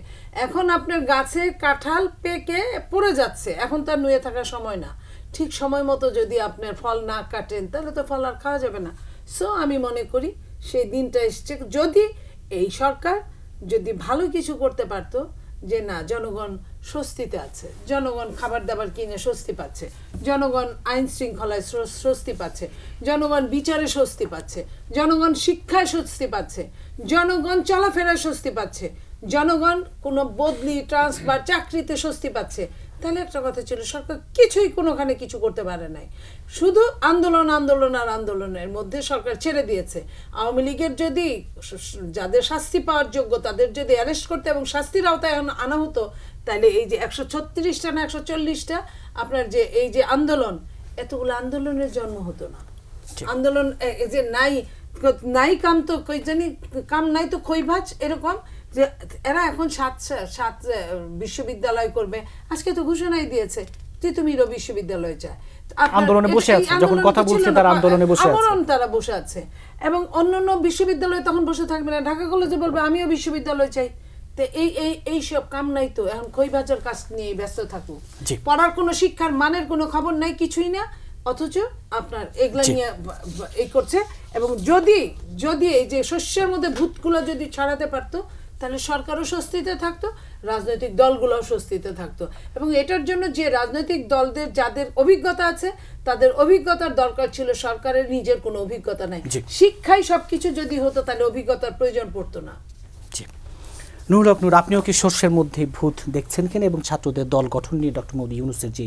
এখন আপনার গাছে কাঁঠাল পেকে পড়ে যাচ্ছে, এখন তার নুয়ে থাকার সময় না। ঠিক সময় মতো যদি আপনার ফল না কাটেন, তাহলে তো ফল আর খাওয়া যাবে না। সো আমি মনে করি সেই দিনটা এসছে, যদি এই সরকার যদি ভালো কিছু করতে পারতো, যে না, জনগণ স্বস্তিতে আছে, জনগণ খাবার দাবার কিনে স্বস্তি পাচ্ছে, জনগণ আইন শৃঙ্খলায় স্বস্তি পাচ্ছে, জনগণ বিচারে স্বস্তি পাচ্ছে, জনগণ শিক্ষায় স্বস্তি পাচ্ছে, জনগণ চলাফেরায় স্বস্তি পাচ্ছে, জনগণ কোনো বদলি ট্রান্সফার চাকরিতে স্বস্তি পাচ্ছে, তাহলে একটা কথা ছিল, সরকার কিছুই কোনোখানে কিছু করতে পারে নাই। শুধু আন্দোলন আন্দোলন আর আন্দোলনের মধ্যে সরকার ছেড়ে দিয়েছে। আওয়ামী লীগের যদি যাদের শাস্তি পাওয়ার যোগ্য তাদের যদি অ্যারেস্ট করতে এবং শাস্তির আওতায় আনা হতো, তাহলে এই যে 136টা না 140টা আপনার যে এই যে আন্দোলন, এতগুলো আন্দোলনের জন্ম হতো না। আন্দোলন এই যে নাই কাম তো কই জানি, কাম নাই তো খই ভাজ, এরকম যে এরা এখন সাত বিশ্ববিদ্যালয় করবে। আজকে তো ঘোষণাই দিয়েছে তিতুমিরও বিশ্ববিদ্যালয় চায়। আন্দোলনে বসে আছে, যখন কথা বলছে তারা আন্দোলনে বসে আছে, তারা বসে আছে। এবং অন্যান্য বিশ্ববিদ্যালয় তখন বসে থাকবে না, ঢাকা কলেজে বলবে আমিও বিশ্ববিদ্যালয় চাই। তো এই সব কাম নাই তো, এখন খই ভাজার কাজ নিয়ে ব্যস্ত থাকুক। পড়ার কোনো শিক্ষার মানের কোনো খবর নাই, কিছুই না, অথচ আপনার এগুলা নিয়ে এই করছে। এবং যদি এই যে শস্যের মধ্যে ভূতগুলো যদি ছড়াতে পারতো, তাহলে সরকারও স্বস্তিতে থাকতো, রাজনৈতিক দলগুলোও স্বস্তিতে থাকতো। এবং এটার জন্য যে রাজনৈতিক দলদের যাদের অভিজ্ঞতা আছে, তাদের অভিজ্ঞতার দরকার ছিল, সরকারের নিজের কোনো অভিজ্ঞতা নাই। শিক্ষায় সবকিছু যদি হতো, তাহলে অভিজ্ঞতার প্রয়োজন পড়তো না। নুরুল হক নূর, আপনিও কি শস্যের মধ্যে ভূত দেখছেন কিনা, এবং ছাত্রদের দল গঠন নিয়ে ডক্টর মোহাম্মদ ইউনূসের যে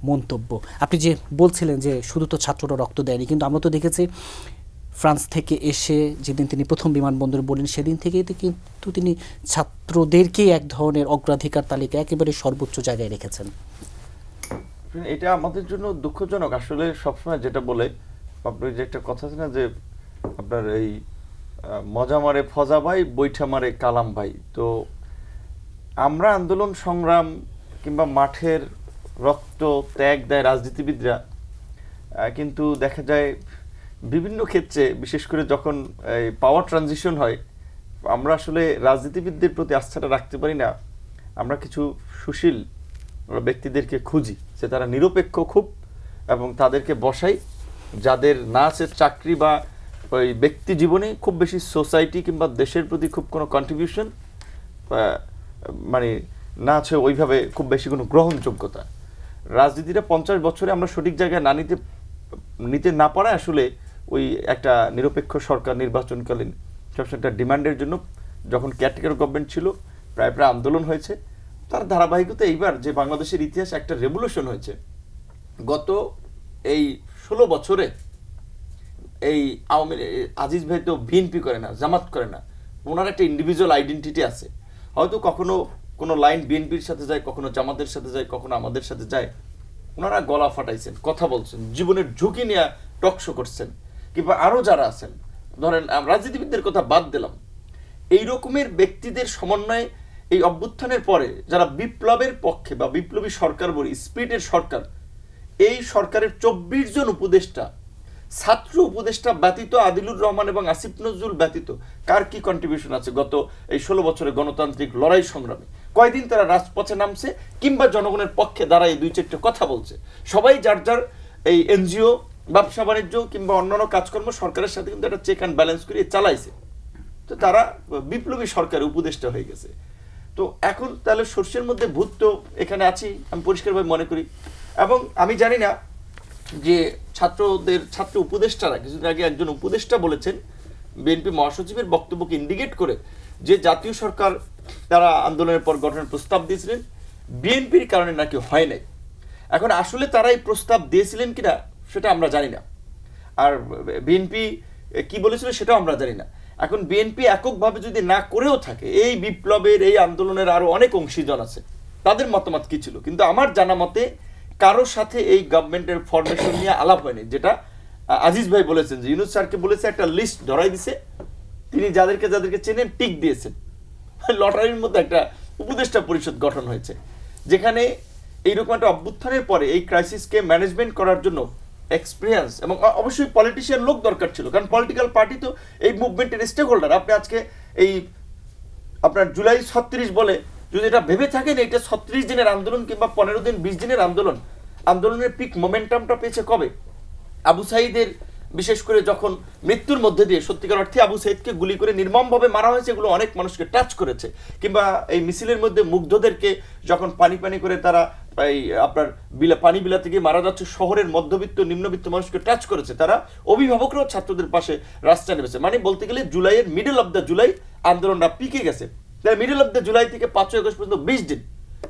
মন্তব্য, আপনি যে বলছিলেন যে শুধু তো ছাত্ররা রক্ত দেয়নি, কিন্তু আমরা তো দেখেছি ফ্রান্স থেকে এসে যেদিন তিনি প্রথম বিমানবন্দরে বললেন, সেদিন থেকেই কিন্তু তিনি ছাত্রদেরকেই এক ধরনের অগ্রাধিকার তালিকা একেবারে সর্বোচ্চ জায়গায় রেখেছেন। এটা আমাদের জন্য দুঃখজনক। আসলে সবসময় যেটা বলে, আপনার যে একটা কথা আছে না, যে আপনার এই মজা মারে ফজা ভাই, বৈঠা মারে কালাম ভাই। তো আমরা আন্দোলন সংগ্রাম কিংবা মাঠের রক্ত ত্যাগ দেয় রাজনীতিবিদরা, কিন্তু দেখা যায় বিভিন্ন ক্ষেত্রে, বিশেষ করে যখন এই পাওয়ার ট্রানজিশন হয়, আমরা আসলে রাজনীতিবিদদের প্রতি আস্থাটা রাখতে পারি না। আমরা কিছু সুশীল ব্যক্তিদেরকে খুঁজি, যে তারা নিরপেক্ষ খুব, এবং তাদেরকে বসাই, যাদের না আছে চাকরি বা ওই ব্যক্তি জীবনে খুব বেশি সোসাইটি কিংবা দেশের প্রতি খুব কোনো কন্ট্রিবিউশন মানে না আছে ওইভাবে খুব বেশি কোনো গ্রহণযোগ্যতা। রাজনীতিটা 50 বছরে আমরা সঠিক জায়গায় না নিতে না পারা, আসলে ওই একটা নিরপেক্ষ সরকার নির্বাচনকালীন সবসময় একটা ডিমান্ডের জন্য, যখন কেয়ারটেকার গভর্নমেন্ট ছিল, প্রায় আন্দোলন হয়েছে। তার ধারাবাহিকতা এইবার যে বাংলাদেশের ইতিহাসে একটা রেভলিউশন হয়েছে গত এই 16 বছরে। এই আওয়ামী আজিজ ভাই তো বিএনপি করে না, জামাত করে না, ওনার একটা ইন্ডিভিজুয়াল আইডেন্টিটি আছে। হয়তো কখনো কোনো লাইন বিএনপির সাথে যায়, কখনো জামাতের সাথে যায়, কখনো আমাদের সাথে যায়। ওনারা গলা ফাটাইছেন, কথা বলছেন, জীবনের ঝুঁকি নিয়ে টকশো করছেন, কিংবা আরও যারা আছেন, ধরেন রাজনীতিবিদদের কথা বাদ দিলাম, এই রকমের ব্যক্তিদের সমন্বয়ে এই অভ্যুত্থানের পরে যারা বিপ্লবের পক্ষে বা বিপ্লবী সরকার বলি, স্পিরিটের সরকার, এই সরকারের 24 জন উপদেষ্টা, ছাত্র উপদেষ্টা ব্যতীত, আদিলুর রহমান এবং আসিফ নজরুল ব্যতীত, কার কি কন্ট্রিবিউশন আছে গত এই 16 বছরের গণতান্ত্রিক লড়াই সংগ্রামে? কয়দিন তারা রাজপথে নামছে কিংবা জনগণের পক্ষে দাঁড়ায় 2-4টা কথা বলছে? সবাই যার যার এই এনজিও, ব্যবসা বাণিজ্য কিংবা অন্যান্য কাজকর্ম সরকারের সাথে কিন্তু একটা চেক অ্যান্ড ব্যালেন্স করে চালাইছে। তো তারা বিপ্লবী সরকারের উপদেষ্টা হয়ে গেছে। তো এখন তাহলে সর্ষের মধ্যে ভূত তো এখানে আছি, আমি পরিষ্কারভাবে মনে করি। এবং আমি জানি না যে ছাত্র উপদেষ্টারা, কিছুদিন আগে একজন উপদেষ্টা বলেছেন বিএনপি মহাসচিবের বক্তব্যকে ইন্ডিকেট করে যে জাতীয় সরকার তারা আন্দোলনের পর গঠনের প্রস্তাব দিয়েছিলেন, বিএনপির কারণে নাকি হয় নাই। এখন আসলে তারা এই প্রস্তাব দিয়েছিলেন কিনা সেটা আমরা জানি না, আর বিএনপি কি বলেছিল সেটাও আমরা জানি না। এখন বিএনপি এককভাবে যদি না করেও থাকে, এই বিপ্লবের এই আন্দোলনের আরো অনেক অংশীজন আছে, তাদের মতামত কি ছিল, কিন্তু আমার জানা মতে কারোর সাথে এই গভর্নমেন্টের ফরমেশন নিয়ে আলাপ হয়নি। যেটা আজিজ ভাই বলেছেন যে ইউনূস স্যারকে বলেছে একটা লিস্ট ধরাই দিছে, তিনি যাদেরকে যাদেরকে চেনেন টিক দিয়েছেন। লটারির মধ্যে একটা উপদেষ্টা পরিষদ গঠন হয়েছে, যেখানে এইরকম একটা অভ্যুত্থানের পরে এই ক্রাইসিসকে ম্যানেজমেন্ট করার জন্য এক্সপিরিয়েন্স এবং অবশ্যই পলিটিশিয়ান লোক দরকার ছিল, কারণ পলিটিক্যাল পার্টি তো এই মুভমেন্টের স্টেক হোল্ডার। আপনি আজকে এই আপনার জুলাই 36 বলে যদি এটা ভেবে থাকেন এটা 36 দিনের আন্দোলন কিংবা 15 দিন 20 দিনের আন্দোলনের পিক মোমেন্টামটা পেয়েছে কবে? আবু সাঈদের বিশেষ করে যখন মৃত্যুর মধ্যে দিয়ে সত্যিকার অর্থে আবু সাঈদকে গুলি করে নির্মমভাবে মারা হয়েছে, এগুলো অনেক মানুষকে টাচ করেছে। কিংবা এই মিছিলের মধ্যে মুগ্ধদেরকে যখন পানি করে তারা এই আপনার পানি বিলাতে গিয়ে মারা যাচ্ছে, শহরের মধ্যবিত্ত নিম্নবিত্ত মানুষকে টাচ করেছে। তারা অভিভাবকরাও ছাত্রদের পাশে রাস্তায় নেমেছে। মানে বলতে গেলে জুলাইয়ের মিডল অফ দ্য জুলাই আন্দোলনটা পিকে গেছে। মিডল অফ দ্য জুলাই থেকে 5 আগস্ট পর্যন্ত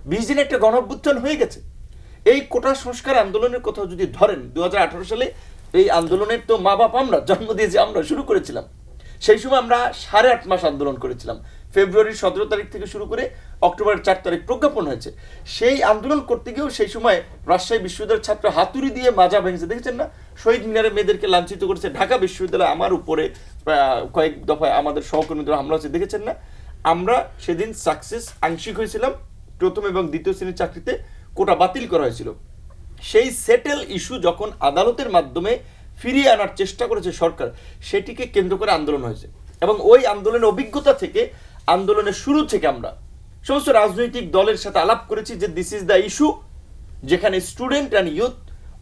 20 দিন একটা গণঅভ্যুত্থান হয়ে গেছে। এই কোটা সংস্কার আন্দোলনের কথা যদি ধরেন, 2018 সালে এই আন্দোলনের তো মা বাপ আমরা, জন্ম দিয়েছি আমরা, শুরু করেছিলাম। সেই সময় আমরা 8.5 মাস আন্দোলন করেছিলাম। ফেব্রুয়ারির 17 তারিখ থেকে শুরু করে অক্টোবরের 4 তারিখ প্রজ্ঞাপন হয়েছে। সেই আন্দোলন করতে গিয়েও সেই সময় রাজশাহী বিশ্ববিদ্যালয়ের ছাত্র হাতুড়ি দিয়ে মাজা ভেঙেছে, দেখেছেন না? শহীদ মিনারে মেয়েদেরকে লাঞ্ছিত করেছে। ঢাকা বিশ্ববিদ্যালয় আমার উপরে কয়েক দফায় আমাদের সহকর্মীদের হামলা হয়েছে, দেখেছেন না? আমরা সেদিন সাকসেস আংশিক হয়েছিলাম। প্রথম এবং দ্বিতীয় শ্রেণীর চাকরিতে কোটা বাতিল করা হয়েছিল। সেই সেটেল ইস্যু যখন আদালতের মাধ্যমে ফিরিয়ে আনার চেষ্টা করেছে সরকার, সেটিকে কেন্দ্র করে আন্দোলন হয়েছে। এবং ওই আন্দোলনের অভিজ্ঞতা থেকে, আন্দোলনের শুরু থেকে আমরা সমস্ত রাজনৈতিক দলের সাথে আলাপ করেছি যে দিস ইজ দ্য ইস্যু, যেখানে student and youth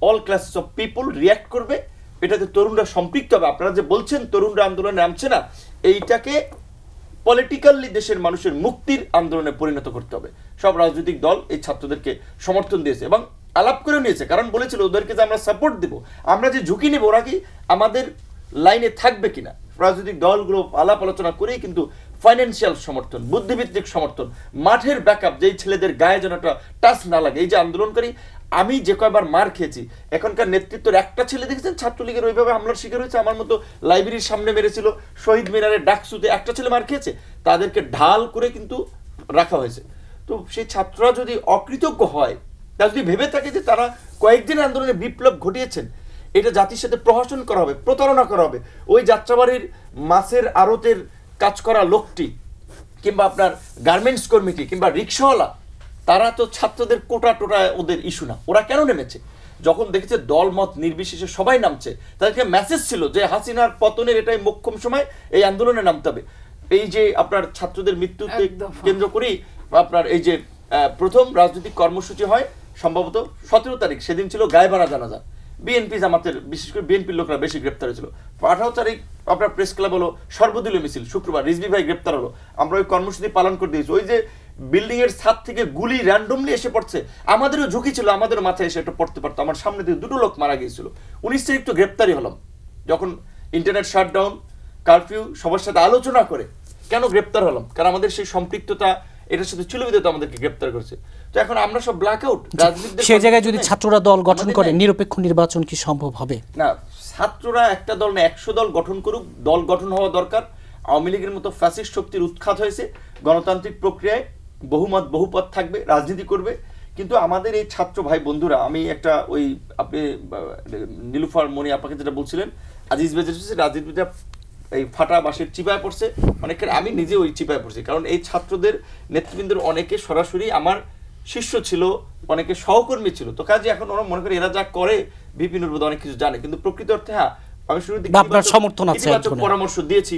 all classes of people react করবে, এটাতে তরুণরা সম্পৃক্ত হবে। আপনারা যে বলছেন তরুণরা আন্দোলনে নামছে না, এইটাকে পলিটিক্যালি দেশের মানুষের মুক্তির আন্দোলনে পরিণত করতে হবে। সব রাজনৈতিক দল এই ছাত্রদেরকে সমর্থন দিয়েছে এবং আলাপ করে নিয়েছে, কারণ বলেছিল ওদেরকে যে আমরা সাপোর্ট দেব, আমরা যে ঝুঁকি নেব, ওরা কি আমাদের লাইনে থাকবে কিনা। রাজনৈতিক দলগুলো আলাপ আলোচনা করেই কিন্তু ফাইন্যান্সিয়াল সমর্থন, বুদ্ধিভিত্তিক সমর্থন, মাঠের ব্যাকআপ, যেই ছেলেদের গায়ে যেন একটা টাচ না লাগে। এই যে আন্দোলনকারী, আমি যে কয়বার মার খেয়েছি, এখনকার নেতৃত্বের একটা ছেলে দেখেছেন ছাত্রলীগের ওইভাবে হামলার শিকার হয়েছে, আমার মতো লাইব্রেরির সামনে মেরেছিল, শহীদ মিনারের ডাকসুতে একটা ছেলে মার খেয়েছে, তাদেরকে ঢাল করে কিন্তু রাখা হয়েছে। তো সেই ছাত্ররা যদি অকৃতজ্ঞ হয়, তারা যদি ভেবে থাকে যে তারা কয়েকদিন আন্দোলনে বিপ্লব ঘটিয়েছেন, এটা জাতির সাথে প্রহসন করা হবে, প্রতারণা করা হবে। ওই যাত্রাবাড়ির মাছের আড়তের কাজ করা লোকটি কিংবা আপনার গার্মেন্টস কর্মীটি কিংবা রিক্সাওয়ালা, তারা তো ছাত্রদের কোটা টোটা ওদের ইস্যু না। ওরা কেন নেমেছে? যখন দেখেছে দলমত নির্বিশেষে সবাই নামছে, তাদেরকে মেসেজ ছিল যে হাসিনার পতনের এটাই মোক্ষম সময়, এই আন্দোলনে নামতে হবে। এই যে আপনার ছাত্রদের মৃত্যুতে কেন্দ্র করেই আপনার এই যে প্রথম রাজনৈতিক কর্মসূচি হয় সম্ভবত 17 তারিখ, সেদিন ছিল গায়েবানা জানাজা। বিএনপি জামাতের, বিশেষ করে বিএনপির লোকরা বেশি গ্রেপ্তার হয়েছিল। 18 তারিখ আপনার প্রেস ক্লাব হলো, সর্বদলীয় মিছিল, শুক্রবার রিজভি ভাই গ্রেপ্তার হলো। আমরা ওই কর্মসূচি পালন করে দিয়েছি। ওই যে বিল্ডিং এর ছাদ থেকে গুলি র্যান্ডমলি এসে পড়ছে, আমাদেরও ঝুঁকি ছিল, আমাদের মাথায় এসে এটা পড়তে পারতো। আমার সামনে থেকে 2টো লোক মারা গিয়েছিল। 19 তারিখ তো গ্রেপ্তারই হলাম, যখন ইন্টারনেট শাটডাউন, কারফিউ, সবার সাথে আলোচনা করে কেন গ্রেপ্তার হলাম, কারণ আমাদের সেই সম্পৃক্ততা এটার সাথে ছিল বিধে তো আমাদেরকে গ্রেপ্তার করেছে। তো এখন আমরা সব ব্ল্যাক আউট। সেই জায়গায় যদি ছাত্ররা দল গঠন করে, নিরপেক্ষ নির্বাচন কি সম্ভব হবে? না, ছাত্ররা একটা দল না 100 দল গঠন করুক, দল গঠন হওয়া দরকার। আওয়ামী লীগের মতো ফ্যাসিস্ট শক্তির উৎখাত হয়েছে, গণতান্ত্রিক প্রক্রিয়ায় বহুমত বহুপথ থাকবে, রাজনীতি করবে। কিন্তু আমাদের এই ছাত্র ভাই বন্ধুরা, আমি একটা ওই আপনি নীলুফার মনি আপনাকে যেটা বলছিলেন, আজিজ বেজের রাজনীতিটা এই ফাটা বাঁশের চিপায় পড়ছে অনেকের, আমি নিজে ওই চিপায় পড়ছি। কারণ এই ছাত্রদের নেতৃবৃন্দের অনেকে সরাসরি আমার শিষ্য ছিল, অনেকে সহকর্মী ছিল। তো কাজে এখন ওরা মনে করে এরা যা করে ভিপি নুর বোধহয় অনেক কিছু জানে, কিন্তু প্রকৃত অর্থে হ্যাঁ আমি শুরু ইতিবাচক পরামর্শ দিয়েছি,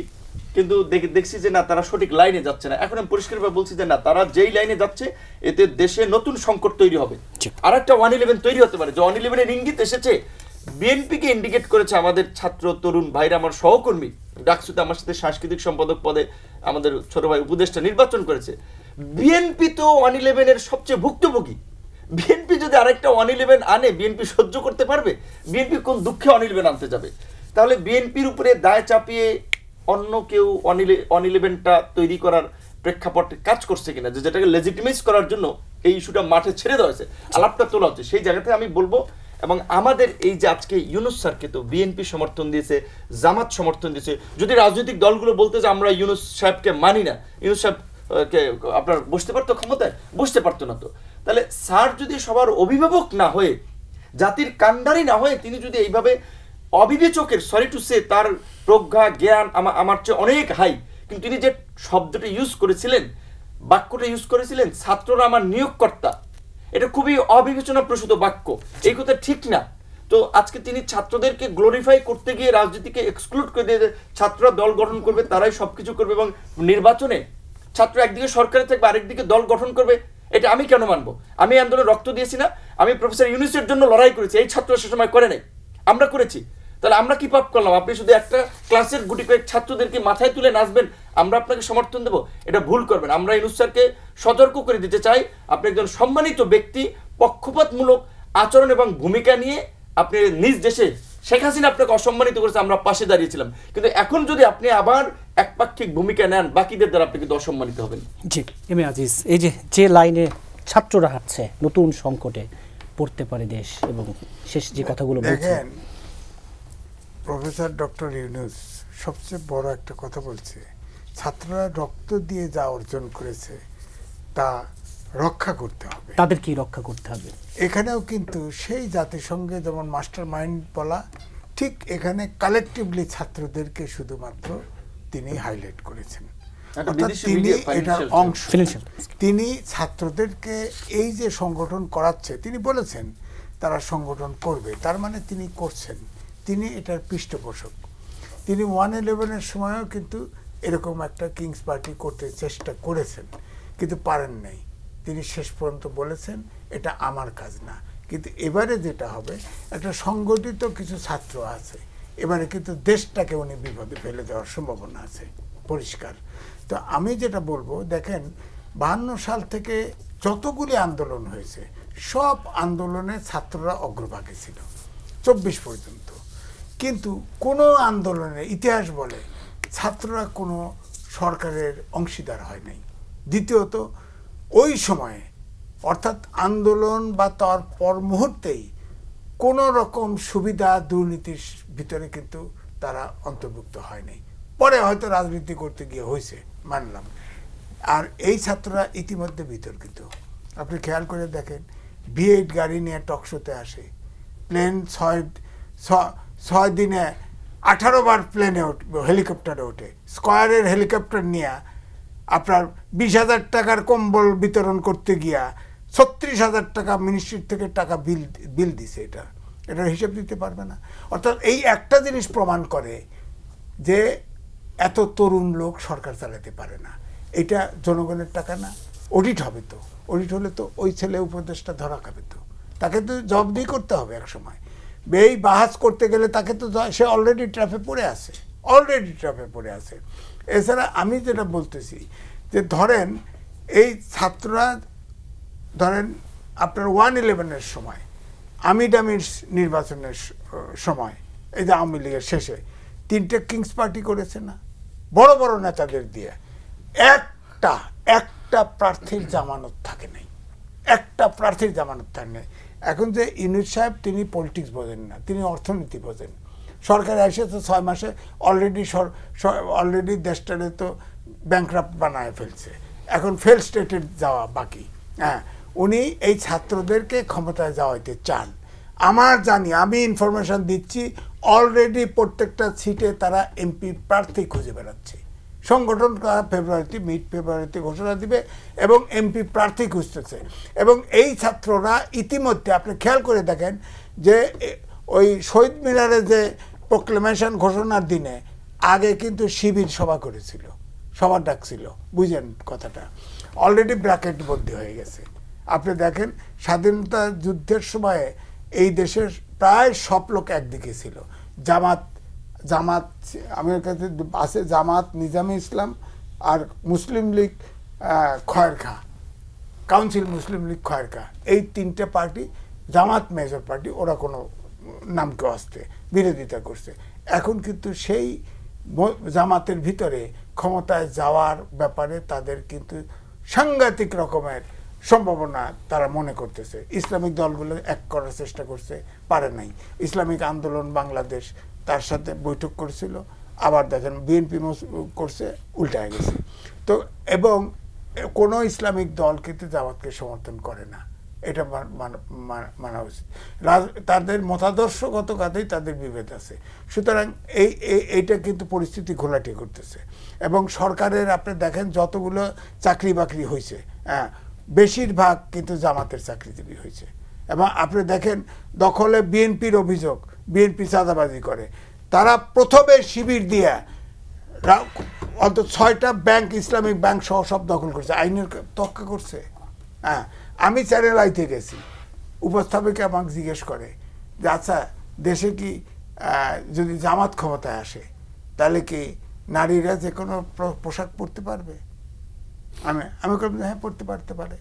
কিন্তু দেখছি যে না, তারা সঠিক লাইনে যাচ্ছে না। এখন আমি পরিষ্কারভাবে বলছি যে না, তারা যেই লাইনে যাচ্ছে এতে দেশে নতুন সংকট তৈরি হবে। আর একটা 111 তৈরি হতে পারে, যে 111 এর ইঙ্গিত এসেছে, বিএনপিকে ইন্ডিকেট করেছে আমাদের ছাত্র তরুণ ভাইরা, আমার সহকর্মী ডাকসুতে আমার সাথে সাংস্কৃতিক সম্পাদক পদে আমাদের ছোট ভাই উপদেষ্টা নির্বাচন করেছে। বিএনপি তো 111-এর সবচেয়ে ভুক্তভোগী। বিএনপি যদি আরেকটা 111 আনে, বিএনপি সহ্য করতে পারবে? বিএনপি কোন দুঃখে 111 আনতে যাবে? তাহলে বিএনপির উপরে দায় চাপিয়ে অন্য কেউ 111টা তৈরি করার প্রেক্ষাপটে কাজ করছে কিনা, যেটাকে লেজিটিমাইজ করার জন্য এই ইস্যুটা মাঠে ছেড়ে দেওয়া হয়েছে, আলাপটা তোলা হচ্ছে, সেই জায়গাতে আমি বলবো। এবং আমাদের এই যে আজকে ইউনূস স্যারকে তো বিএনপি সমর্থন দিয়েছে, জামাত সমর্থন দিয়েছে। যদি রাজনৈতিক দলগুলো বলতে যে আমরা ইউনূস সাহেবকে মানি না, ইউনূস সাহেব আপনার বসতে পারতো ক্ষমতায়? বসতে পারতো না তো। তাহলে স্যার যদি সবার অভিভাবক না হয়ে, জাতির কাণ্ডারি না হয়ে, তিনি যদি এইভাবে অবিবেচকের, সরি টু সে, তার প্রজ্ঞা জ্ঞান আমার চেয়ে অনেক হাই, কিন্তু তিনি যে শব্দটা ইউজ করেছিলেন, বাক্যটা ইউজ করেছিলেন, ছাত্ররা আমার নিয়োগকর্তা, এটা খুবই অবিবেচনা প্রসূত বাক্য, এই কথা ঠিক না। তো আজকে তিনি ছাত্রদেরকে গ্লোরিফাই করতে গিয়ে রাজনীতিকে এক্সক্লুড করে দিয়ে ছাত্ররা দল গঠন করবে, তারাই সবকিছু করবে, এবং নির্বাচনে ছাত্র একদিকে সরকারে থাকবে, আরেকদিকে দল গঠন করবে, এটা আমি কেন মানবো? আমি আন্দোলনে রক্ত দিয়েছি না? আমি প্রফেসর ইউনূসের জন্য লড়াই করেছি, এই ছাত্র সে সময় করে নাই, আমরা করেছি। তাহলে আমরা কি পাপ করলাম? আপনি শুধু একটা ক্লাসের গুটি কয়েক ছাত্রদেরকে মাথায় তুলে নাচবেন, আমরা আপনাকে সমর্থন দেবো, এটা ভুল করবেন। আমরা ইউনূস স্যারকে সতর্ক করে দিতে চাই, আপনি একজন সম্মানিত ব্যক্তি, পক্ষপাতমূলক আচরণ এবং ভূমিকা নিয়ে আপনি নিজ দেশে শেখ হাসিনা আপনাকে অসম্মানিত করেছে, আমরা পাশে দাঁড়িয়েছিলাম, কিন্তু এখন যদি আপনি আবার একপাক্ষিক ভূমিকা নেন, বাকিদের দ্বারা আপনি কিন্তু অসম্মানিত হবেন। জি, এম এ আজিজ, এই যে লাইনে ছাত্ররা হাঁটছে, নতুন সংকটে পড়তে পারে দেশ, এবং শেষ যে কথাগুলো বলছেন, দেখেন প্রফেসর ডক্টর ইউনূস সবচেয়ে বড় একটা কথা বলছে, ছাত্ররা রক্ত দিয়ে যা অর্জন করেছে তা রক্ষা করতে হবে, তাদেরকেই রক্ষা করতে হবে। এখানেও কিন্তু সেই জাতিসংঘে যেমন মাস্টার মাইন্ড বলা, ঠিক এখানে কালেকটিভলি ছাত্রদেরকে শুধুমাত্র তিনি হাইলাইট করেছেন, একটা অর্থাৎ বিদেশি তিনি media এটার financial অংশ। Financial. তিনি ছাত্রদেরকে এই যে সংগঠন করাচ্ছে, তিনি বলেছেন তারা সংগঠন করবে, তার মানে তিনি করছেন, তিনি এটার পৃষ্ঠপোষক। তিনি 111-এর সময়ও কিন্তু এরকম একটা কিংস পার্টি করতে চেষ্টা করেছেন, কিন্তু পারেন নাই। তিনি শেষ পর্যন্ত বলেছেন এটা আমার কাজ না। কিন্তু এবারে যেটা হবে, একটা সংগঠিত কিছু ছাত্র আছে, এবারে কিন্তু দেশটাকে উনি বিপদে ফেলে দেওয়ার সম্ভাবনা আছে পরিষ্কার। তো আমি যেটা বলবো, দেখেন 52 সাল থেকে যতগুলি আন্দোলন হয়েছে, সব আন্দোলনে ছাত্ররা অগ্রভাগে ছিল 24 পর্যন্ত, কিন্তু কোনো আন্দোলনের ইতিহাস বলে ছাত্ররা কোনো সরকারের অংশীদার হয় নাই। দ্বিতীয়ত, ওই সময়ে অর্থাৎ আন্দোলন বা তার পর মুহূর্তেই কোনো রকম সুবিধা দুর্নীতির ভিতরে কিন্তু তারা অন্তর্ভুক্ত হয় নাই। পরে হয়তো রাজনীতি করতে গিয়ে হয়েছে, মানলাম। আর এই ছাত্ররা ইতিমধ্যে বিতর্কিত। আপনি খেয়াল করে দেখেন, V8 গাড়ি নিয়ে টকশোতে আসে, প্লেন 6 দিনে 18 বার প্লেনে হেলিকপ্টারে ওঠে, স্কয়ারের হেলিকপ্টার নিয়ে আপনার 20,000 টাকার কম্বল বিতরণ করতে গিয়া 36,000 টাকা মিনিস্ট্রির থেকে টাকা বিল দিছে। এটার হিসেব দিতে পারবে না। অর্থাৎ এই একটা জিনিস প্রমাণ করে যে এত তরুণ লোক সরকার চালাতে পারে না। এটা জনগণের টাকা না, অডিট হবে তো, অডিট হলে তো ওই ছেলে উপদেষ্টা ধরা খাবে, তো তাকে তো জবাবদিহি করতে হবে এক সময়। এই বাহাস করতে গেলে তাকে তো সে অলরেডি ট্র্যাপে পড়ে আছে। এছাড়া আমি যেটা বলতেছি যে ধরেন এই ছাত্ররা, ধরেন আপনার 111-এর সময়, আমির নির্বাচনের সময়, এই যে আওয়ামী লীগের শেষে 3টে কিংস পার্টি করেছে না, বড় বড় নেতাদের দিয়ে, একটা প্রার্থীর জামানত থাকে নাই, এখন যে ইউনূস সাহেব, তিনি পলিটিক্স বোঝেন না, তিনি অর্থনীতি বোঝেন। সরকার এসেছে 6 মাসে, অলরেডি দেশটারে তো ব্যাংকরাপ্ট বানায় ফেলছে, এখন ফেল স্টেটে যাওয়া বাকি। হ্যাঁ, উনি এই ছাত্রদেরকে ক্ষমতায় যাওয়াইতে চান। আমি ইনফরমেশন দিচ্ছি, অলরেডি প্রত্যেকটা সিটে তারা এমপি প্রার্থী খুঁজে বেড়াচ্ছে। সংগঠন মিড ফেব্রুয়ারিতে ঘোষণা দিবে এবং এমপি প্রার্থী খুঁজতেছে। এবং এই ছাত্ররা ইতিমধ্যে, আপনি খেয়াল করে দেখেন যে ওই শহীদ মিনারে যে প্রোক্লেমেশন ঘোষণার দিনে আগে কিন্তু শিবির সভা ডাকছিল, বুঝেন কথাটা, অলরেডি ব্র্যাকেট বন্দী হয়ে গেছে। আপনি দেখেন স্বাধীনতা যুদ্ধের সময়ে এই দেশের প্রায় সব লোক একদিকে ছিল। জামাত আমার কাছে আছে, জামাত, নিজামে ইসলাম আর মুসলিম লীগ খয়েরখা, কাউন্সিল মুসলিম লীগ খয়েরখা, এই তিনটে পার্টি, জামাত মেজর পার্টি, ওরা কোনো নামকে আসতে বিরোধিতা করছে। এখন কিন্তু সেই জামাতের ভিতরে ক্ষমতায় যাওয়ার ব্যাপারে তাদের কিন্তু সাংঘাতিক রকমের সম্ভাবনা তারা মনে করতেছে। ইসলামিক দলগুলো এক করার চেষ্টা করছে, পারে নাই। ইসলামিক আন্দোলন বাংলাদেশ তার সাথে বৈঠক করেছিল, আবার দেখেন বিএনপি করছে, উল্টায় গেছে। তো এবং কোনো ইসলামিক দল কিন্তু জামাতকে সমর্থন করে না, এটা মানা উচিত। তাদের মতাদর্শগত কাজেই তাদের বিভেদ আছে। সুতরাং এইটা কিন্তু পরিস্থিতি ঘোলাটে করতেছে। এবং সরকারের আপনি দেখেন যতগুলো চাকরি বাকরি হয়েছে, হ্যাঁ, বেশিরভাগ কিন্তু জামাতের চাকরিজীবী হয়েছে। এবং আপনি দেখেন দখলে বিএনপির অভিযোগ, বিএনপি চাঁদাবাজি করে, তারা প্রথমে শিবির দিয়ে অন্তত 6টা ব্যাংক, ইসলামিক ব্যাংক সহ সব দখল করছে, আইনের তোয়াক্কা করছে। হ্যাঁ, আমি চ্যানেল আইতে গেছি, উপস্থাপিকা আমাকে জিজ্ঞেস করে যে আচ্ছা দেশে কি যদি জামাত ক্ষমতায় আসে তাহলে কি নারীরা যে কোনো পোশাক পরতে পারবে? আমি বললাম হ্যাঁ, পড়তে পারতে পারে,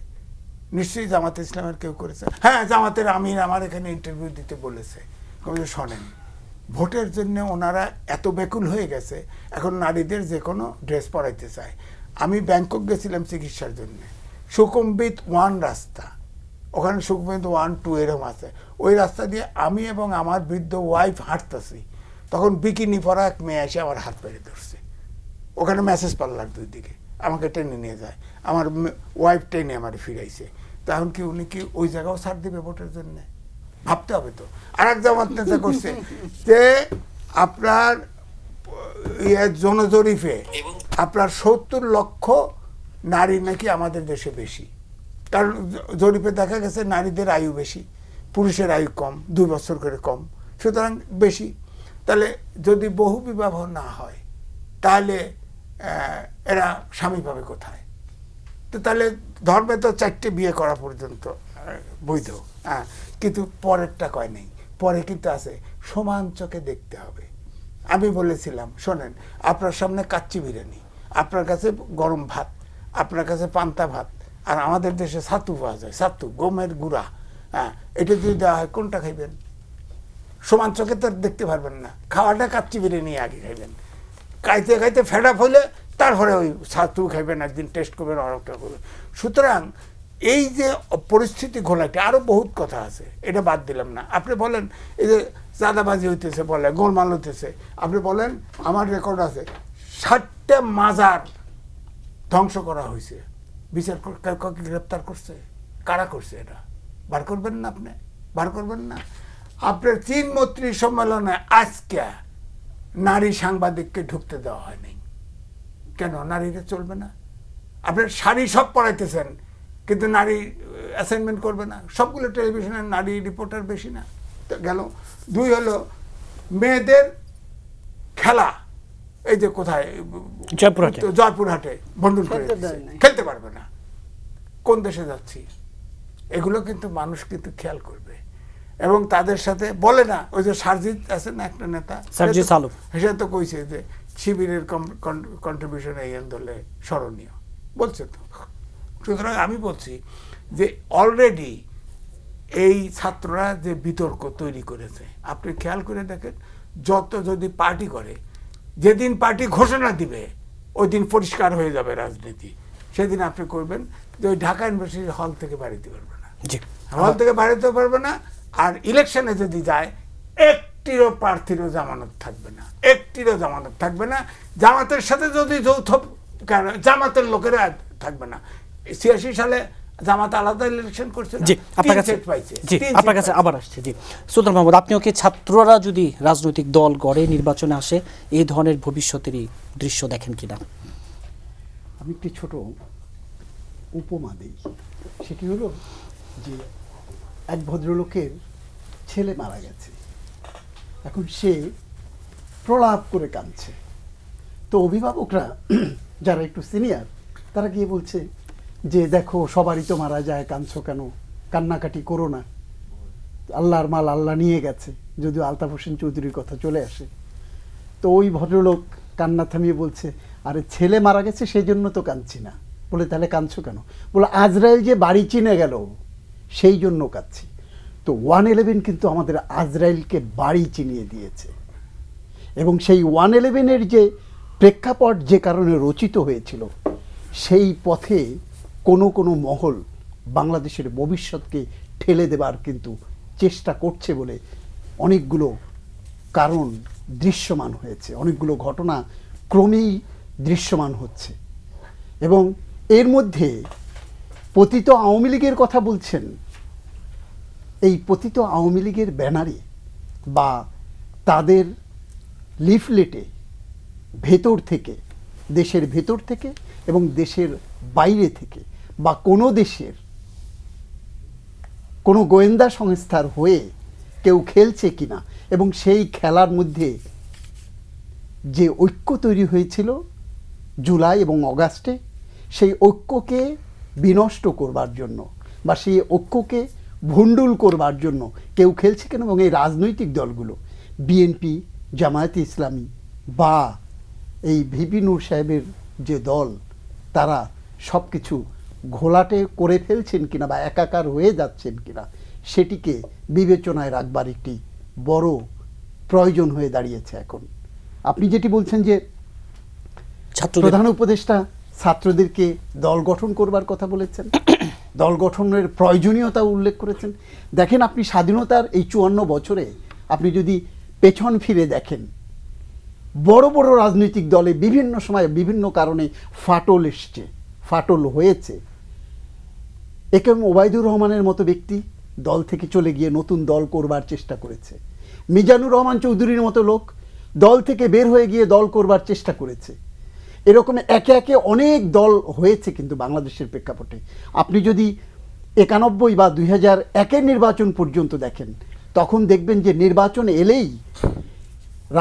নিশ্চয়ই জামাতে ইসলামের কেউ করেছে। হ্যাঁ, জামাতের আমির আমার এখানে ইন্টারভিউ দিতে বলেছে। শোনেন, ভোটের জন্য ওনারা এত ব্যাকুল হয়ে গেছে, এখন নারীদের যে কোনো ড্রেস পরাইতে চায়। আমি ব্যাংকক গেছিলাম চিকিৎসার জন্য, সুকুম্বিত 1 রাস্তা, ওখানে সুকুম্বিত 1, 2 এরকম আছে, ওই রাস্তা দিয়ে আমি এবং আমার বৃদ্ধ ওয়াইফ হাঁটতেছি, তখন বিকিনি পরা এক মেয়ে এসে আমার হাত পেরে ধরছে। ওখানে মেসেজ পার্লার 2 দিকে, আমাকে টেনে নিয়ে যায়, আমার ওয়াইফ টেনে আমার ফিরাইছে। তখন কি উনি কি ওই জায়গাও ছাড় দিবে ভোটের জন্য? ভাবতে হবে তো। আর এক জামাত নেতা করছে যে আপনার জনজরিপে আপনার 70 লক্ষ নারী নাকি আমাদের দেশে বেশি, কারণ জরিপে দেখা গেছে নারীদের আয়ু বেশি, পুরুষের আয়ু কম, 2 বছর করে কম, সুতরাং বেশি। তাহলে যদি বহু বিবাহ না হয় তাহলে এরা স্বামী পাবে কোথায়? তো তাহলে ধর্মে তো 4টে বিয়ে করা পর্যন্ত বৈধ, হ্যাঁ, কিন্তু পরেরটা কয় নেই। পরে কিন্তু আছে সমান চোখে দেখতে হবে। আমি বলেছিলাম শোনেন, আপনার সামনে কাচ্চি বিরিয়ানি, আপনার কাছে গরম ভাত, আপনার কাছে পান্তা ভাত, আর আমাদের দেশে ছাতু পাওয়া যায়, ছাতু গমের গুঁড়া, হ্যাঁ, এটা যদি দেওয়া হয় কোনটা খাইবেন? সমান চোখে তো দেখতে পারবেন না, খাওয়াটা কাচ্চি বিরিয়ানি আগে খাইবেন, খাইতে খাইতে ফেড আপ হলে তারপরে ওই ছাতু খাইবেন, একদিন টেস্ট করবেন, অনেকটা করবেন। সুতরাং এই যে পরিস্থিতি ঘোলাটে, আরও বহুত কথা আছে, এটা বাদ দিলাম না। আপনি বলেন এই যে চাঁদাবাজি হইতেছে, বলে গোলমাল হইতেছে, আপনি বলেন আমার রেকর্ড আছে 60টা মাজার ধ্বংস করা হয়েছে, বিচার কাউকে গ্রেপ্তার করছে? কারা করছে? এটা বার করবেন না, আপনি বার করবেন না। আপনার 3 মন্ত্রী সম্মেলনে আজকে নারী সাংবাদিককে ঢুকতে দেওয়া হয়নি কেন? নারীরা চলবে না? আপনার শাড়ি সব পড়াইতেছেন, কিন্তু নারী অ্যাসাইনমেন্ট করবে না। সবগুলো টেলিভিশনের নারী রিপোর্টার বেশি না? গেল 2 হলো মেয়েদের খেলা, এই যে কোথায় জয়পুরহাটে বন্ডুল করে খেলতে পারবে না। কোন দেশে যাচ্ছি? এগুলো কিন্তু মানুষ কিন্তু খেয়াল করবে এবং তাদের সাথে বলে না। ওই যে সার্জিৎ আছে না একটা নেতা, সে তো কইছে যে শিবিরের কন্ট্রিবিউশন এই আন্দোলনে স্মরণীয়, বলছে তো। সুতরাং আমি বলছি যে অলরেডি এই ছাত্ররা যে বিতর্ক তৈরি করেছে, আপনি খেয়াল করে দেখেন, যত যদি পার্টি করে, যেদিন পার্টি ঘোষণা দিবে ওই দিন পরিষ্কার হয়ে যাবে রাজনীতি। সেদিন আপনি করবেন যে ওই ঢাকা ইউনিভার্সিটির হল থেকে বাড়িতে পারবে না, হল থেকে বাড়িতে পারবে না। আর ইলেকশনে যদি যায়, একটিরও প্রার্থীরও জামানত থাকবে না, একটিরও জামানত থাকবে না। জামাতের সাথে যদি যৌথ, জামাতের লোকেরা থাকবে না। 86 সালে জামাত আলাদা ইলেকশন করছে, জি আপনার কাছে, জি আপনার কাছে আবার আসছে। জি সুলতান মাহমুদ, আপনিও কি ছাত্ররা যদি রাজনৈতিক দল গড়ে নির্বাচনে আসে এই ধরনের ভবিষ্যতেরই দৃশ্য দেখেন কিনা? আমি একটি ছোট উপমা দিই। সেটি হলো যে এক ভদ্রলোকের ছেলে মারা গেছে, এখন সে প্রলাপ করে কাঁদছে। তো অভিভাবকরা যারা একটু সিনিয়র, তারা গিয়ে বলছে যে দেখো সবারই তো মারা যায়, কাঁদছো কেন, কান্নাকাটি করো না, আল্লাহর মাল আল্লাহ নিয়ে গেছে, যদিও আলতাফ হোসেন চৌধুরীর কথা চলে আসে। তো ওই ভদ্রলোক কান্না থামিয়ে বলছে, আরে ছেলে মারা গেছে সেই জন্য তো কাঁদছি না, বলে তাহলে কাঁদছো কেন? বলে আজরায়েল যে বাড়ি চিনে গেল সেই জন্য কাঁদছি। তো 111 কিন্তু আমাদের আজরায়েলকে বাড়ি চিনিয়ে দিয়েছে, এবং সেই 111-এর যে প্রেক্ষাপট যে কারণে রচিত হয়েছিল, সেই পথে কোনো কোনো মহল বাংলাদেশের ভবিষ্যৎকে ঠেলে দেবার কিন্তু চেষ্টা করছে বলে অনেকগুলো কারণ দৃশ্যমান হয়েছে, অনেকগুলো ঘটনা ক্রমেই দৃশ্যমান হচ্ছে। এবং এর মধ্যে পতিত আওয়ামী লীগের কথা বলছেন, এই পতিত আওয়ামী লীগের ব্যানারে বা তাদের লিফলেটে ভেতর থেকে, দেশের ভেতর থেকে এবং দেশের বাইরে থেকে বা কোনো দেশের কোনো গোয়েন্দা সংস্থার হয়ে কেউ খেলছে কিনা, এবং সেই খেলার মধ্যে যে ঐক্য তৈরি হয়েছিল জুলাই এবং অগাস্টে, সেই ঐক্যকে বিনষ্ট করবার জন্য বা সেই ঐক্যকে ভণ্ডুল করবার জন্য কেউ খেলছে কেন। এবং এই রাজনৈতিক দলগুলো, বিএনপি, জামায়াতে ইসলামী বা এই ভিপি নূর সাহেবের যে দল, তারা সব কিছু ঘোলাটে করে ফেলছেন কিনা বা একাকার হয়ে যাচ্ছেন কিনা, সেটিকে বিবেচনায় রাখবার একটি বড় প্রয়োজন হয়ে দাঁড়িয়েছে এখন। আপনি যেটি বলছেন যে প্রধান উপদেষ্টা ছাত্রদেরকে দল গঠন করবার কথা বলেছেন, দল গঠনের প্রয়োজনীয়তা উল্লেখ করেছেন। দেখেন, আপনি স্বাধীনতার এই 54 বছরে আপনি যদি পেছন ফিরে দেখেন, বড় বড় রাজনৈতিক দলে বিভিন্ন সময় বিভিন্ন কারণে ফাটল এসছে, ফাটল হয়েছে। একে ওবায়দুর রহমানের মতো ব্যক্তি দল থেকে চলে গিয়ে নতুন দল করবার চেষ্টা করেছে। মিজানুর রহমান চৌধুরীর মতো লোক দল থেকে বের হয়ে গিয়ে দল করবার চেষ্টা করেছে। এরকম একে একে অনেক দল হয়েছে কিন্তু বাংলাদেশের প্রেক্ষাপটে। আপনি যদি 91 বা 2001-এর নির্বাচন পর্যন্ত দেখেন, তখন দেখবেন যে নির্বাচন এলেই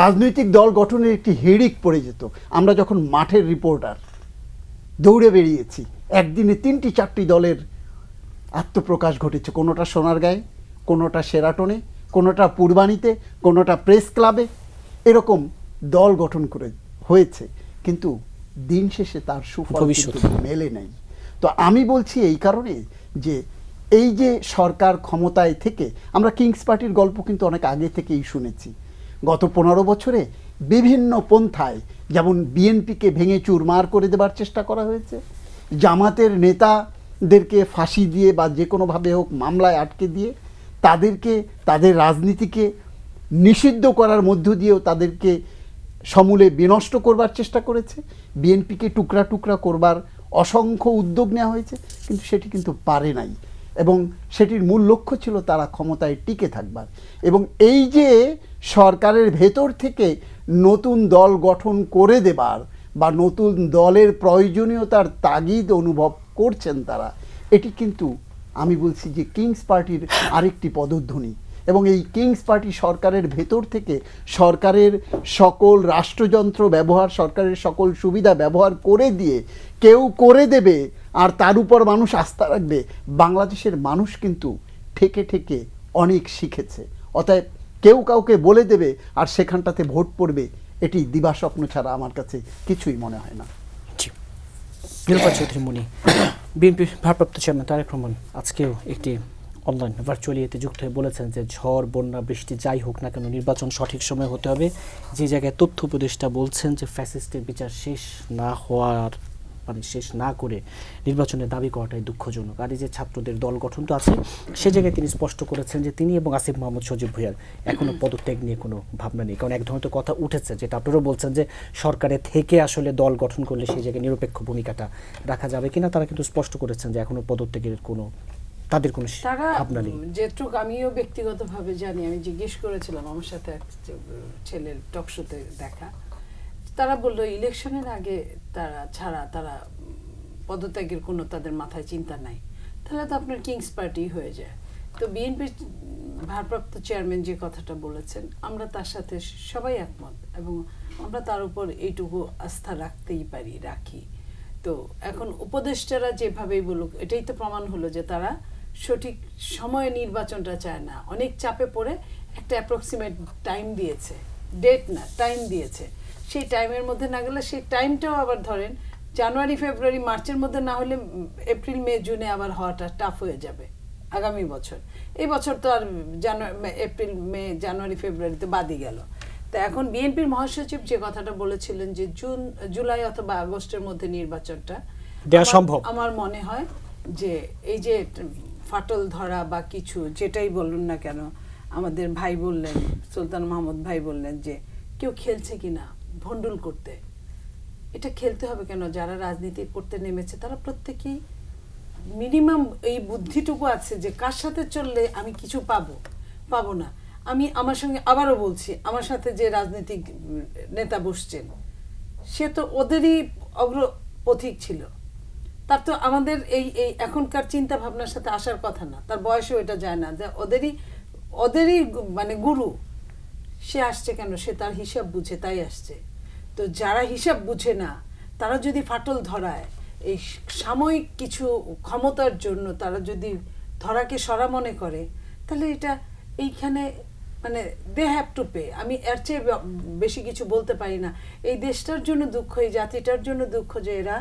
রাজনৈতিক দল গঠনের একটি হিড়িক পড়ে যেত। আমরা যখন মাঠের রিপোর্টার দৌড়ে বেরিয়েছি, একদিনে 3-4টি দলের আত্মপ্রকাশ ঘটেছে, কোনোটা সোনারগাঁয়ে, কোনোটা শেরাটনে, কোনোটা পূর্বানীতে, কোনোটা প্রেস ক্লাবে, এরকম দল গঠন করে হয়েছে। কিন্তু দিন শেষে তার সুফল কিন্তু মেলে নাই। তো আমি বলছি এই কারণে যে এই যে সরকার ক্ষমতায় থেকে, আমরা কিংস পার্টির গল্প কিন্তু অনেক আগে থেকেই শুনেছি। গত 15 বছরে বিভিন্ন পন্থায়, যেমন বিএনপিকে ভেঙে চুরমার করে দেবার চেষ্টা করা হয়েছে, জামাতের নেতাদেরকে ফাঁসি দিয়ে বা যে কোনোভাবে হোক মামলায় আটকে দিয়ে তাদেরকে, তাদের রাজনীতিকে নিষিদ্ধ করার মধ্য দিয়েও তাদেরকে সমূলে বিনষ্ট করবার চেষ্টা করেছে। বিএনপিকে টুকরা টুকরা করবার অসংখ্য উদ্যোগ নেওয়া হয়েছে, কিন্তু সেটি কিন্তু পারে নাই, এবং সেটির মূল লক্ষ্য ছিল তারা ক্ষমতায় টিকে থাকবার। এবং এই যে সরকারের ভেতর থেকে নতুন দল গঠন করে দেবার বা নতুন দলের প্রয়োজনীয়তার তাগিদ অনুভব করছেন তারা, এটি কিন্তু আমি বলছি যে কিংস পার্টির আরেকটি পদধ্বনি। এবং এই কিংস পার্টি সরকারের ভেতর থেকে সরকারের সকল রাষ্ট্রযন্ত্র ব্যবহার, সরকারের সকল সুবিধা ব্যবহার করে দিয়ে কেউ করে দেবে আর তার উপর মানুষ আস্থা রাখবে। বাংলাদেশের মানুষ কিন্তু ঠেকে ঠেকে অনেক শিখেছে। অতএব কেউ কাউকে বলে দেবে আর সেখানটাতে ভোট পড়বে, এটি দিবাস্বপ্ন ছাড়া আমার কাছে কিছুই মনে হয় না। নীলুফার চৌধুরী মুনি, বিএনপি ভারপ্রাপ্ত চেয়ারম্যান তারেক রহমান আজকেও একটি অনলাইন ভার্চুয়ালি এতে যুক্ত হয়ে বলেছেন যে ঝড়, বন্যা, বৃষ্টি যাই হোক না কেন নির্বাচন সঠিক সময় হতে হবে। যে জায়গায় তথ্য উপদেষ্টা বলছেন যে ফ্যাসিস্টের বিচার শেষ না করে নির্বাচনের দাবি করাটাই দুঃখজনক। আর এই যে ছাত্রদের দল গঠন তো আছে, সে জায়গায় তিনি স্পষ্ট করেছেন যে তিনি এবং আসিফ মাহমুদ সজীব ভুঁইয়ার এখনো পদত্যাগ নিয়ে কোনো ভাবনা নেই। কারণ এক ধরনের তো কথা উঠেছে, যেটা আপনারাও বলছেন যে সরকারের থেকে আসলে দল গঠন করলে সেই জায়গায় নিরপেক্ষ ভূমিকাটা রাখা যাবে কিনা, তারা কিন্তু স্পষ্ট করেছেন যে এখনো পদত্যাগের কোনো তাদের কোনো ভাবনা নেই। যেটুক আমিও ব্যক্তিগতভাবে জানি, আমি জিজ্ঞেস করেছিলাম, আমার সাথে এক ছেলের টকশোতে দেখা, তারা বললো ইলেকশনের আগে তারা পদত্যাগের কোনো তাদের মাথায় চিন্তা নাই। তাহলে তো আপনার কিংস পার্টি হয়ে যায়। তো বিএনপির ভারপ্রাপ্ত চেয়ারম্যান যে কথাটা বলেছেন, আমরা তার সাথে সবাই একমত, এবং আমরা তার উপর এইটুকু আস্থা রাখি। তো এখন উপদেষ্টারা যেভাবেই বলুক, এটাই তো প্রমাণ হলো যে তারা সঠিক সময়ে নির্বাচনটা চায় না, অনেক চাপে পড়ে একটা অ্যাপ্রক্সিমেট টাইম দিয়েছে, ডেট না টাইম দিয়েছে। সেই টাইমের মধ্যে না গেলে সেই টাইমটাও আবার ধরেন জানুয়ারি ফেব্রুয়ারি মার্চের মধ্যে না হলে এপ্রিল মে জুনে আবার হওয়াটা টাফ হয়ে যাবে আগামী বছর। এই বছর তো আর এপ্রিল মে জানুয়ারি ফেব্রুয়ারিতে বাদই গেল। তা এখন বিএনপির মহাসচিব যে কথাটা বলেছিলেন যে জুলাই অথবা আগস্টের মধ্যে নির্বাচনটা দেওয়া সম্ভব, আমার মনে হয় যে এই যে ফাটল ধরা বা কিছু যেটাই বলুন না কেন, আমাদের ভাই বললেন, সুলতান মাহমুদ ভাই বললেন যে কেউ খেলছে কিনা ভন্ডুল করতে, এটা খেলতে হবে কেন? যারা রাজনীতি করতে নেমেছে তারা প্রত্যেকেই মিনিমাম এই বুদ্ধিটুকু আছে যে কার সাথে চললে আমি কিছু পাবো না। আমি আমার সঙ্গে আবারও বলছি, আমার সাথে যে রাজনৈতিক নেতা বসছেন সে তো ওদেরই অগ্রপথিক ছিল, তার তো আমাদের এই এখনকার চিন্তা ভাবনার সাথে আসার কথা না, তার বয়সেও এটা যায় না, যে ওদেরই মানে গুরু। সে আসছে কেন? সে তার হিসাব বুঝে তাই আসছে। তো যারা হিসাব বুঝে না তারা যদি ফাটল ধরায় এই সাময়িক কিছু ক্ষমতার জন্য, তারা যদি ধরাকে সরা মনে করে, তাহলে এটা এইখানে মানে দে হ্যাভ টু পে। আমি এর চেয়ে বেশি কিছু বলতে পারি না। এই দেশটার জন্য দুঃখ, এই জাতিটার জন্য দুঃখ যে এরা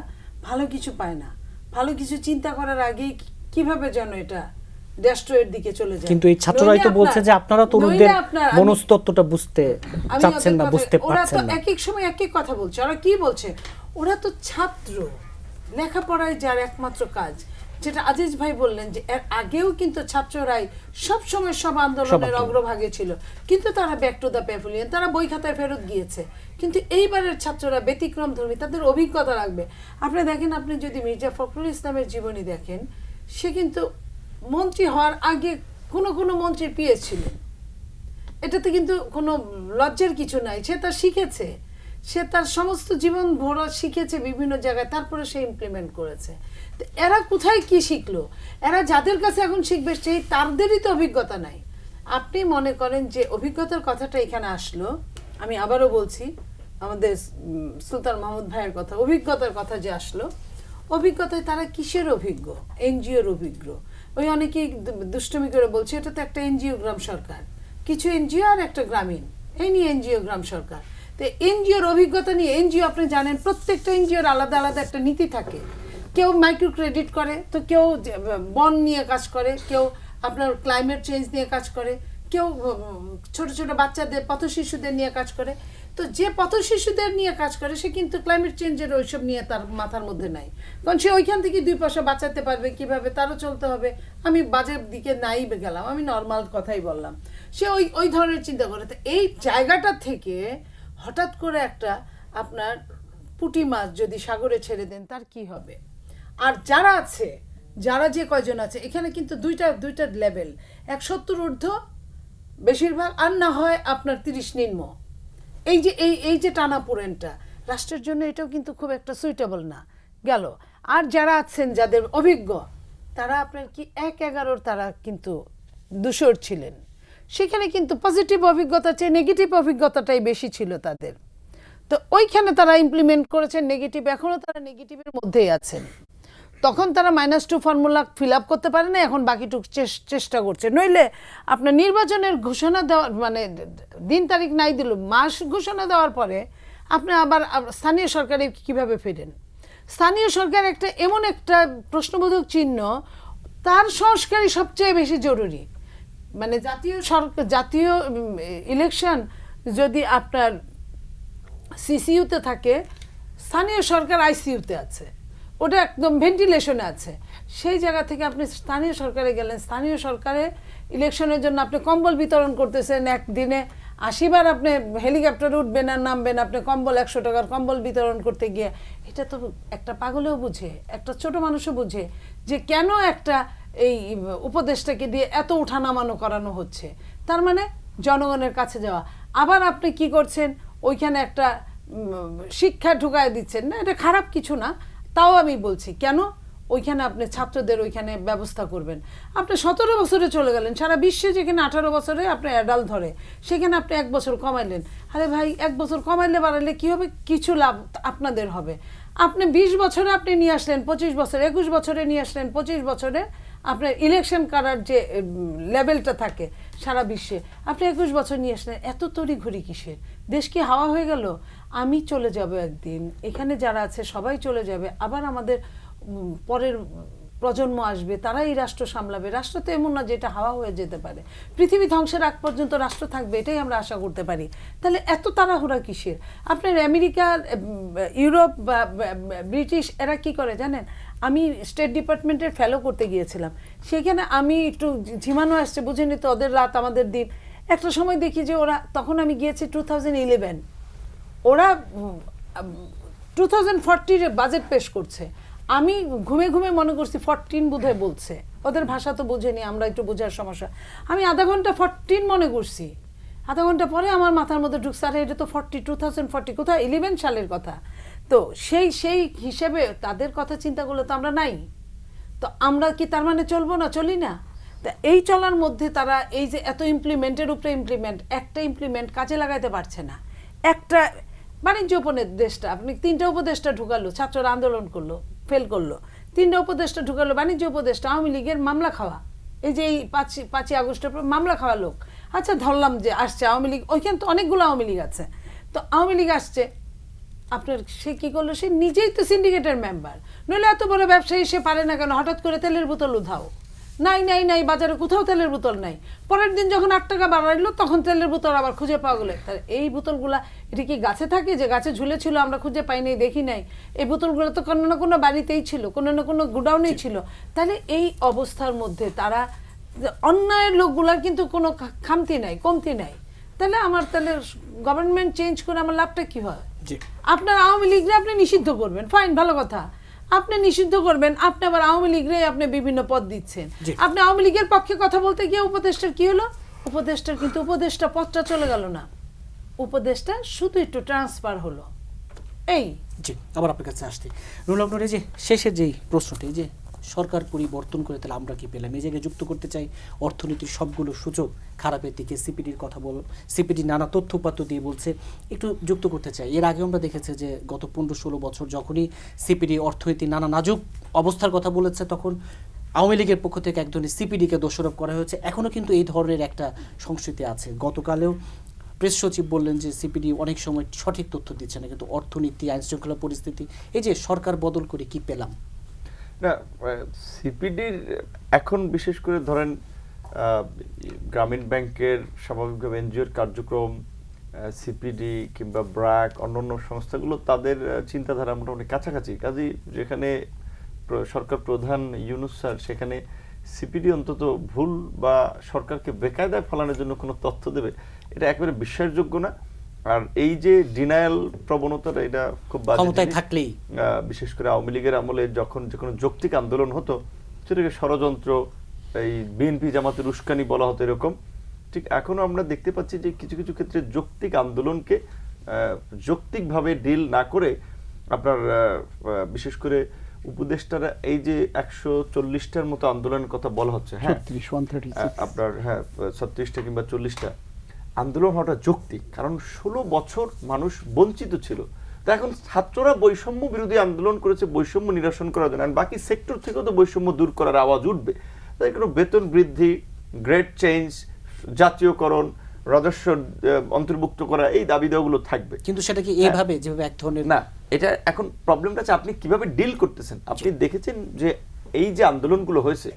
ভালো কিছু পায় না। ভালো কিছু চিন্তা করার আগেই কিভাবে যেন এটা ডেস্ট্রয়ের দিকে চলে যায়। কিন্তু এই ছাত্ররাই তো বলছে যে আপনারা তরুণদের মনস্তত্ত্বটা বুঝতে চাচ্ছেন না, বুঝতে ওরা তো পারছেন না। এক এক সময় এক এক কথা বলছে। ওরা কি বলছে? ওরা তো ছাত্র, লেখাপড়ায় যার একমাত্র কাজ, যেটা আজিজ ভাই বললেন যে এর আগেও কিন্তু ছাত্ররাই সব সময় সব আন্দোলনের অগ্রভাগে ছিল, কিন্তু তারা ব্যাক টু দ্য প্যাভিলিয়ন, তারা বই খাতায় ফেরত গিয়েছে। কিন্তু এইবারের ছাত্ররা ব্যতিক্রম ধর্মী, তাদের অভিজ্ঞতা রাখবে। আপনি দেখেন, আপনি যদি মির্জা ফখরুল ইসলামের জীবনী দেখেন, সে কিন্তু মন্ত্রী হওয়ার আগে কোনো মন্ত্রীর পিএ ছিলেন। এটাতে কিন্তু কোনো লজ্জার কিছু নাই। সে তার শিখেছে, সে তার সমস্ত জীবন ভরা শিখেছে বিভিন্ন জায়গায়, তারপরে সে ইমপ্লিমেন্ট করেছে। তো এরা কোথায় কি শিখলো? এরা যাদের কাছে এখন শিখবে সেই তাদেরই তো অভিজ্ঞতা নাই। আপনি মনে করেন যে অভিজ্ঞতার কথাটা এখানে আসলো, আমি আবারও বলছি আমাদের সুলতান মাহমুদ ভাইয়ের কথা, অভিজ্ঞতার কথা যে আসলো, অভিজ্ঞতায় তারা কিসের অভিজ্ঞ? এনজিওর অভিজ্ঞ। ওই অনেকেই দুষ্টমি করে বলছে এটা তো একটা এনজিও গ্রাম সরকার, কিছু এনজিও আর একটা গ্রামীণ, এই নিয়ে এনজিও গ্রাম সরকার। তো এনজিওর অভিজ্ঞতা নিয়ে, এনজিও আপনি জানেন প্রত্যেকটা এনজিওর আলাদা আলাদা একটা নীতি থাকে। কেউ মাইক্রো ক্রেডিট করে, তো কেউ বন্ড নিয়ে কাজ করে, কেউ আপনার ক্লাইমেট চেঞ্জ নিয়ে কাজ করে, কেউ ছোট ছোট বাচ্চাদের পথ শিশুদের নিয়ে কাজ করে। তো যে পথ শিশুদের নিয়ে কাজ করে সে কিন্তু ক্লাইমেট চেঞ্জের ওইসব নিয়ে তার মাথার মধ্যে নাই, কারণ সে ওইখান থেকে 2 পয়সা বাঁচাতে পারবে কিভাবে, তারও চলতে হবে। আমি বাজের দিকে নাই গেলাম, আমি নর্মাল কথাই বললাম। সে ওই ধরনের চিন্তা করে। তো এই জায়গাটা থেকে হঠাৎ করে একটা আপনার পুঁটি মাছ যদি সাগরে ছেড়ে দেন তার কি হবে? আর যারা আছে, যারা যে কয়জন আছে এখানে কিন্তু দুইটা লেভেল, 170 ঊর্ধ্ব বেশিরভাগ, আর না হয় আপনার 30 নিম্ন। এই যে টানাপোড়েনটা রাষ্ট্রের জন্য, এটাও কিন্তু খুব একটা সুইটেবল না গেল। আর যারা আছেন যাদের অভিজ্ঞ, তারা আপনার কি 1/11 তারা কিন্তু দূষর ছিলেন। সেখানে কিন্তু পজিটিভ অভিজ্ঞতা চেয়ে নেগেটিভ অভিজ্ঞতাটাই বেশি ছিল তাদের। তো ওইখানে তারা ইমপ্লিমেন্ট করেছেন নেগেটিভ, এখনও তারা নেগেটিভের মধ্যেই আছেন। তখন তারা -2 ফর্মুলা ফিল আপ করতে পারে না, এখন বাকিটুকু চেষ্টা করছে। নইলে আপনার নির্বাচনের ঘোষণা দেওয়ার মানে দিন তারিখ নাই দিল, মাস ঘোষণা দেওয়ার পরে আপনি আবার স্থানীয় সরকারে কিভাবে ফেরেন? স্থানীয় সরকার একটা এমন একটা প্রশ্নবোধক চিহ্ন, তার সংস্কারই সবচেয়ে বেশি জরুরি। মানে জাতীয় ইলেকশন যদি আপনার সিসিইউতে থাকে, স্থানীয় সরকার আইসিইউতে আছে, ওটা একদম ভেন্টিলেশনে আছে। সেই জায়গা থেকে আপনি স্থানীয় সরকারে গেলেন, স্থানীয় সরকারে ইলেকশনের জন্য আপনি কম্বল বিতরণ করতেছেন, একদিনে 80 বার আপনি হেলিকপ্টারে উঠবেন আর নামবেন, আপনি কম্বল 100 টাকার কম্বল বিতরণ করতে গিয়ে। এটা তো একটা পাগলেও বুঝে, একটা ছোট মানুষও বুঝে যে কেন একটা এই উপদেশটাকে দিয়ে এত উঠানামানো করানো হচ্ছে। তার মানে জনগণের কাছে যাওয়া। আবার আপনি কি করছেন, ওইখানে একটা শিক্ষা ঢুকায় দিচ্ছেন না, এটা খারাপ কিছু না, তাও আমি বলছি কেন ওইখানে আপনি ছাত্রদের ওইখানে ব্যবস্থা করবেন। আপনি 17 বছরে চলে গেলেন, সারা বিশ্বে যেখানে 18 বছরে আপনি অ্যাডাল্ট ধরে, সেখানে আপনি 1 বছর কমাইলেন। আরে ভাই, 1 বছর কমাইলে বাড়ালে কি হবে? কিছু লাভ আপনাদের হবে। আপনি 20 বছরে আপনি নিয়ে আসলেন, 25 বছরে, 21 বছরে নিয়ে আসলেন, 25 বছরে আপনার ইলেকশন করার যে লেভেলটা থাকে সারা বিশ্বে, আপনি 21 বছর নিয়ে আসলেন। এত তড়িঘড়ি কিসের? দেশ কি হাওয়া হয়ে গেল? আমি চলে যাব একদিন, এখানে যারা আছে সবাই চলে যাবে, আবার আমাদের পরের প্রজন্ম আসবে, তারা এই রাষ্ট্র সামলাবে। রাষ্ট্র তো এমন না যেটা হাওয়া হয়ে যেতে পারে, পৃথিবী ধ্বংসের আগ পর্যন্ত রাষ্ট্র থাকবে, এটাই আমরা আশা করতে পারি। তাহলে এত তাড়াহুড়া কিসের? আপনার আমেরিকা, ইউরোপ বা ব্রিটিশ এরা কি করে জানেন? আমি স্টেট ডিপার্টমেন্টের ফেলো করতে গিয়েছিলাম, সেখানে আমি একটু ঝিমানো আসছে, বুঝিনি তো ওদের রাত আমাদের দিন। একটা সময় দেখি যে ওরা, তখন আমি গিয়েছি 2011, ওরা 2040 বাজেট পেশ করছে। আমি ঘুমে ঘুমে মনে করছি 14 বোধহয় বলছে, ওদের ভাষা তো বুঝেনি, আমরা একটু বোঝার সমস্যা। আমি আধা ঘন্টা 14 মনে করছি, আধা ঘন্টা পরে আমার মাথার মধ্যে ঢুকছে, আরে এটা তো 2040, কোথায় 11 সালের কথা। তো সেই হিসেবে তাদের কথা চিন্তা করলে তো আমরা নাই, তো আমরা কি তার মানে চলবো না? চলি না। তা এই চলার মধ্যে তারা এই যে এত ইমপ্লিমেন্টের উপরে ইমপ্লিমেন্ট, একটা ইমপ্লিমেন্ট কাজে লাগাইতে পারছে না। একটা বাণিজ্য উপদেষ্টা, আপনি 3টা উপদেষ্টা ঢুকালো, ছাত্ররা আন্দোলন করলো, ফেল করলো, 3টা উপদেষ্টা ঢুকালো, বাণিজ্য উপদেষ্টা, আওয়ামী লীগের মামলা খাওয়া, এই যে এই 5ই আগস্টের পর মামলা খাওয়া লোক। আচ্ছা ধরলাম যে আসছে আওয়ামী লীগ, ওইখানে তো অনেকগুলো আওয়ামী লীগ আছে, তো আওয়ামী লীগ আসছে, আপনার সে কি করলো? সে নিজেই তো সিন্ডিকেটের মেম্বার, নইলে এত বড় ব্যবসায়ী সে পারে না কেন হঠাৎ করে তেলের বোতল উধাও? নাই, বাজারে কোথাও তেলের বোতল নাই। পরের দিন যখন 8 টাকা বাড়াইলো তখন তেলের বোতল আবার খুঁজে পাওয়া গেলো। এই বোতলগুলা এটা কি গাছে থাকে, যে গাছে ঝুলেছিল আমরা খুঁজে পাই নাই, দেখি নাই? এই বোতলগুলো তো কোনো না কোনো বাড়িতেই ছিল, কোনো না কোনো গোডাউনেই ছিল। তাহলে এই অবস্থার মধ্যে তারা, অন্যায়ের লোকগুলার কিন্তু কোনো খামতি নাই, কমতি নাই। তাহলে গভর্নমেন্ট চেঞ্জ করে আমার লাভটা কি হয়? আপনার আওয়ামী লীগরে আপনি নিষিদ্ধ করবেন, ফাইন, ভালো কথা, আপনি নিষিদ্ধ করবেন, আপনি আবার আওয়ামী লীগরে আপনি বিভিন্ন পদ দিচ্ছেন। আপনি আওয়ামী লীগের পক্ষে কথা বলতে গিয়ে উপদেষ্টার কি হলো? উপদেষ্টার কিন্তু উপদেষ্টা পদটা চলে গেল না, উপদেষ্টা শুধু একটু ট্রান্সফার হলো। এই জি, আবার আপনার কাছে আসছি নুরুল হক নূর, যে শেষের যেই প্রশ্নটি, যে সরকার পরিবর্তন করে তাহলে আমরা কি পেলাম? এই জায়গায় যুক্ত করতে চাই অর্থনীতির সবগুলো সূচক খারাপের দিকে, সিপিডির কথা বল, সিপিডি নানা তথ্য উপাত্ত দিয়ে বলছে, একটু যুক্ত করতে চাই। এর আগে আমরা দেখেছি যে গত 15-16 বছর যখনই সিপিডি অর্থনীতি নানা নাজুক অবস্থার কথা বলেছে, তখন আওয়ামী লীগের পক্ষ থেকে এক ধরনের সিপিডিকে দোষারোপ করা হয়েছে। এখনও কিন্তু এই ধরনের একটা সংস্কৃতি আছে। গতকালেও প্রেস সচিব বললেন যে সিপিডি অনেক সময় সঠিক তথ্য দিচ্ছে না, কিন্তু অর্থনীতি, আইনশৃঙ্খলা পরিস্থিতি, এই যে সরকার বদল করে কি পেলাম? না, সিপিডির এখন বিশেষ করে ধরেন গ্রামীণ ব্যাংকের স্বাভাবিকভাবে এনজিওর কার্যক্রম, সিপিডি কিংবা ব্র্যাক, অন্যান্য সংস্থাগুলো তাদের চিন্তাধারা মোটামুটি কাছাকাছি। কাজেই যেখানে সরকার প্রধান ইউনূস স্যার, সেখানে সিপিডি অন্তত ভুল বা সরকারকে বেকায়দায় ফেলানোর জন্য কোনো তথ্য দেবে, এটা একেবারে বিশ্বাসযোগ্য না। আর এই যে ডিনায়াল প্রবণতাটা, এটা খুব ক্ষমতায় থাকলেই, বিশেষ করে আওয়ামী লীগের আমলে যখন যে কোনো যৌক্তিক আন্দোলন হতো সেটাকে ষড়যন্ত্র, এই বিএনপি জামাতের উস্কানি বলা হতো, এরকম। ঠিক এখনো আমরা দেখতে পাচ্ছি যে কিছু কিছু ক্ষেত্রে যৌক্তিক আন্দোলনকে যৌক্তিকভাবে ডিল না করে আপনার বিশেষ করে উপদেষ্টারা এই যে 140টার মতো আন্দোলনের কথা বলা হচ্ছে, হ্যাঁ আপনার, হ্যাঁ 36টা কিংবা 40টা আন্দোলন হওয়াটা যৌক্তিক, কারণ 16 বছর মানুষ বঞ্চিত ছিল। তো এখন ছাত্ররা বৈষম্য বিরোধী আন্দোলন করেছে বৈষম্য নিরসন করার জন্য, বাকি সেক্টর থেকেও তো বৈষম্য দূর করার আওয়াজ উঠবে। তাই কোনো বেতন বৃদ্ধি, গ্রেড চেঞ্জ, জাতীয়করণ, রাজস্ব অন্তর্ভুক্ত করা, এই দাবি দেওয়াগুলো থাকবে, কিন্তু সেটা কি এইভাবে যেভাবে এক ধরনের না। এটা এখন প্রবলেমটা আছে আপনি কিভাবে ডিল করতেছেন। আপনি দেখেছেন যে এই যে আন্দোলনগুলো হয়েছে,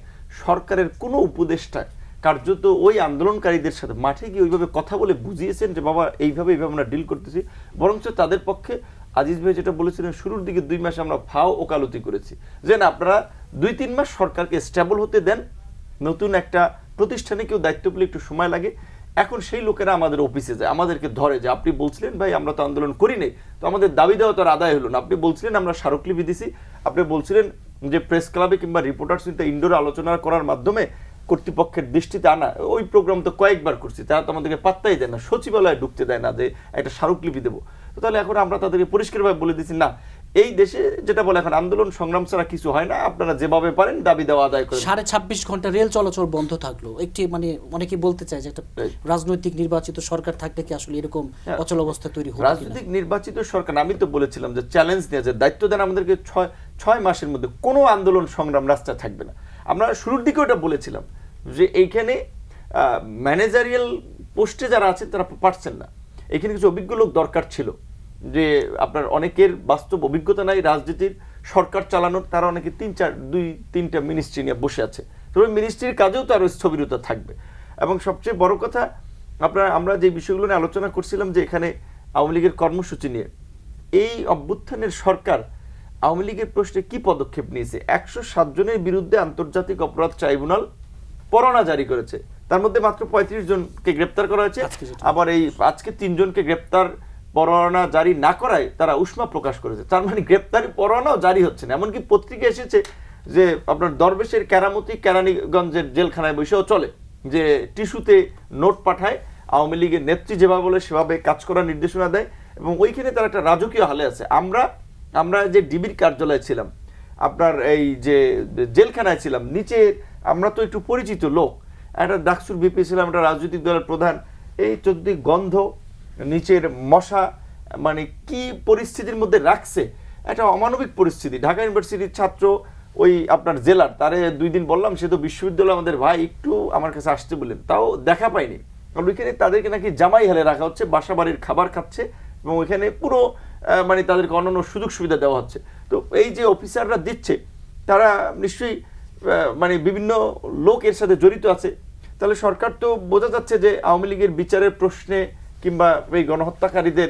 সরকারের কোনো উপদেষ্টা কার্যত ওই আন্দোলনকারীদের সাথে মাঠে গিয়ে ওইভাবে কথা বলে বুঝিয়েছেন যে বাবা এইভাবে আমরা ডিল করতেছি, বরঞ্চ তাদের পক্ষে আজিজ ভাই যেটা বলেছিলেন শুরুর দিকে 2 মাস আমরা ভাও ওকালতি করেছি যে না আপনারা 2-3 মাস সরকারকে স্টেবল হতে দেন, নতুন একটা প্রতিষ্ঠানে কেউ দায়িত্ব পেলে একটু সময় লাগে। এখন সেই লোকেরা আমাদের অফিসে যায়, আমাদেরকে ধরে যে আপনি বলছিলেন ভাই আমরা তো আন্দোলন করি নাই, তো আমাদের দাবি দেওয়া তো আর আদায় হলো না, আপনি বলছিলেন আমরা স্মারকলিপি দিছি, আপনি বলছিলেন যে প্রেস ক্লাবে কিংবা রিপোর্টার্স ইনডোর আলোচনা করার মাধ্যমে কর্তৃপক্ষের দৃষ্টিতে আনা, ওই প্রোগ্রাম তো কয়েকবার করছি, তারা তো আমাদেরকে পাত্তাই দেয় না, সচিবালয়ে ঢুকতে দেয় না যে একটা স্মারকলিপি দেবো। তো তাহলে এখন আমরা তাদেরকে পরিষ্কারভাবে বলে দিচ্ছি না, এই দেশে যেটা বলে এখন আন্দোলন সংগ্রাম ছাড়া কিছু হয় না, আপনারা যেভাবে পারেন দাবি দেওয়া আদায় করেন। 26.5 ঘন্টা রেল চলাচল বন্ধ থাকলো, একটি মানে অনেকে বলতে চায় যে একটা রাজনৈতিক নির্বাচিত সরকার থাকলে কি আসলে এরকম অচল অবস্থা তৈরি হবে? রাজনৈতিক নির্বাচিত সরকার, আমি তো বলেছিলাম যে চ্যালেঞ্জ নিয়ে যে দায়িত্ব দেন আমাদেরকে 6 মাসের মধ্যে কোনো আন্দোলন সংগ্রাম রাস্তায় থাকবে না। আমরা শুরুর দিকে ওটা বলেছিলাম যে এইখানে ম্যানেজারিয়াল পোস্টে যারা আছেন তারা পারছেন না, এখানে কিছু অভিজ্ঞ লোক দরকার ছিল, যে আপনার অনেকের বাস্তব অভিজ্ঞতা নাই রাজনীতির, সরকার চালানোর, তারা অনেকে 2-3টা মিনিস্ট্রি নিয়ে বসে আছে। তবে মিনিস্ট্রির কাজেও তো আরো স্থবিরতা থাকবে। এবং সবচেয়ে বড় কথা, আমরা যে বিষয়গুলো নিয়ে আলোচনা করছিলাম, যে এখানে আওয়ামী লীগের কর্মসূচি নিয়ে এই অভ্যুত্থানের সরকার আওয়ামী লীগের প্রশ্নে কি পদক্ষেপ নিয়েছে? 107 জনের বিরুদ্ধে আন্তর্জাতিক অপরাধ ট্রাইব্যুনাল পরোয়ানা জারি করেছে, তার মধ্যে মাত্র 35 জনকে গ্রেপ্তার করা হয়েছে। আবার এই আজকে 3 জনকে গ্রেপ্তার পরোয়ানা জারি না করায় তারা উষ্মা প্রকাশ করেছে। তার মানে গ্রেপ্তারি পরোয়ানাও জারি হচ্ছে না। এমনকি পত্রিকা এসেছে যে আপনার দরবেশের কেরামতি কেরানীগঞ্জের জেলখানায় বসেও চলে, যে টিস্যুতে নোট পাঠায়, আওয়ামী লীগের নেত্রী যেভাবে বলে সেভাবে কাজ করার নির্দেশনা দেয়, এবং ওইখানে তারা একটা রাজকীয় হালে আছে। আমরা যে ডিবির কার্যালয়ে ছিলাম, আপনার এই যে জেলখানায় ছিলাম, নিচে আমরা তো একটু পরিচিত লোক, একটা ডাকসুর বিপি ছিলাম, একটা রাজনৈতিক দলের প্রধান, এই চতুর্দিক গন্ধ, নিচের মশা, মানে কি পরিস্থিতির মধ্যে রাখছে, একটা অমানবিক পরিস্থিতি। ঢাকা ইউনিভার্সিটির ছাত্র ওই আপনার জেলার, তারে 2 দিন বললাম সে তো বিশ্ববিদ্যালয় আমাদের ভাই, একটু আমার কাছে আসতে বললেন, তাও দেখা পাইনি। কারণ ওইখানে তাদেরকে নাকি জামাই হালে রাখা হচ্ছে, বাসা বাড়ির খাবার খাচ্ছে, এবং ওইখানে পুরো মানে তাদেরকে অন্যান্য সুযোগ সুবিধা দেওয়া হচ্ছে। তো এই যে অফিসাররা দিচ্ছে, তারা নিশ্চয়ই মানে বিভিন্ন লোক এর সাথে জড়িত আছে। তাহলে সরকার তো বোঝা যাচ্ছে যে আওয়ামী লীগের বিচারের প্রশ্নে কিংবা এই গণহত্যাকারীদের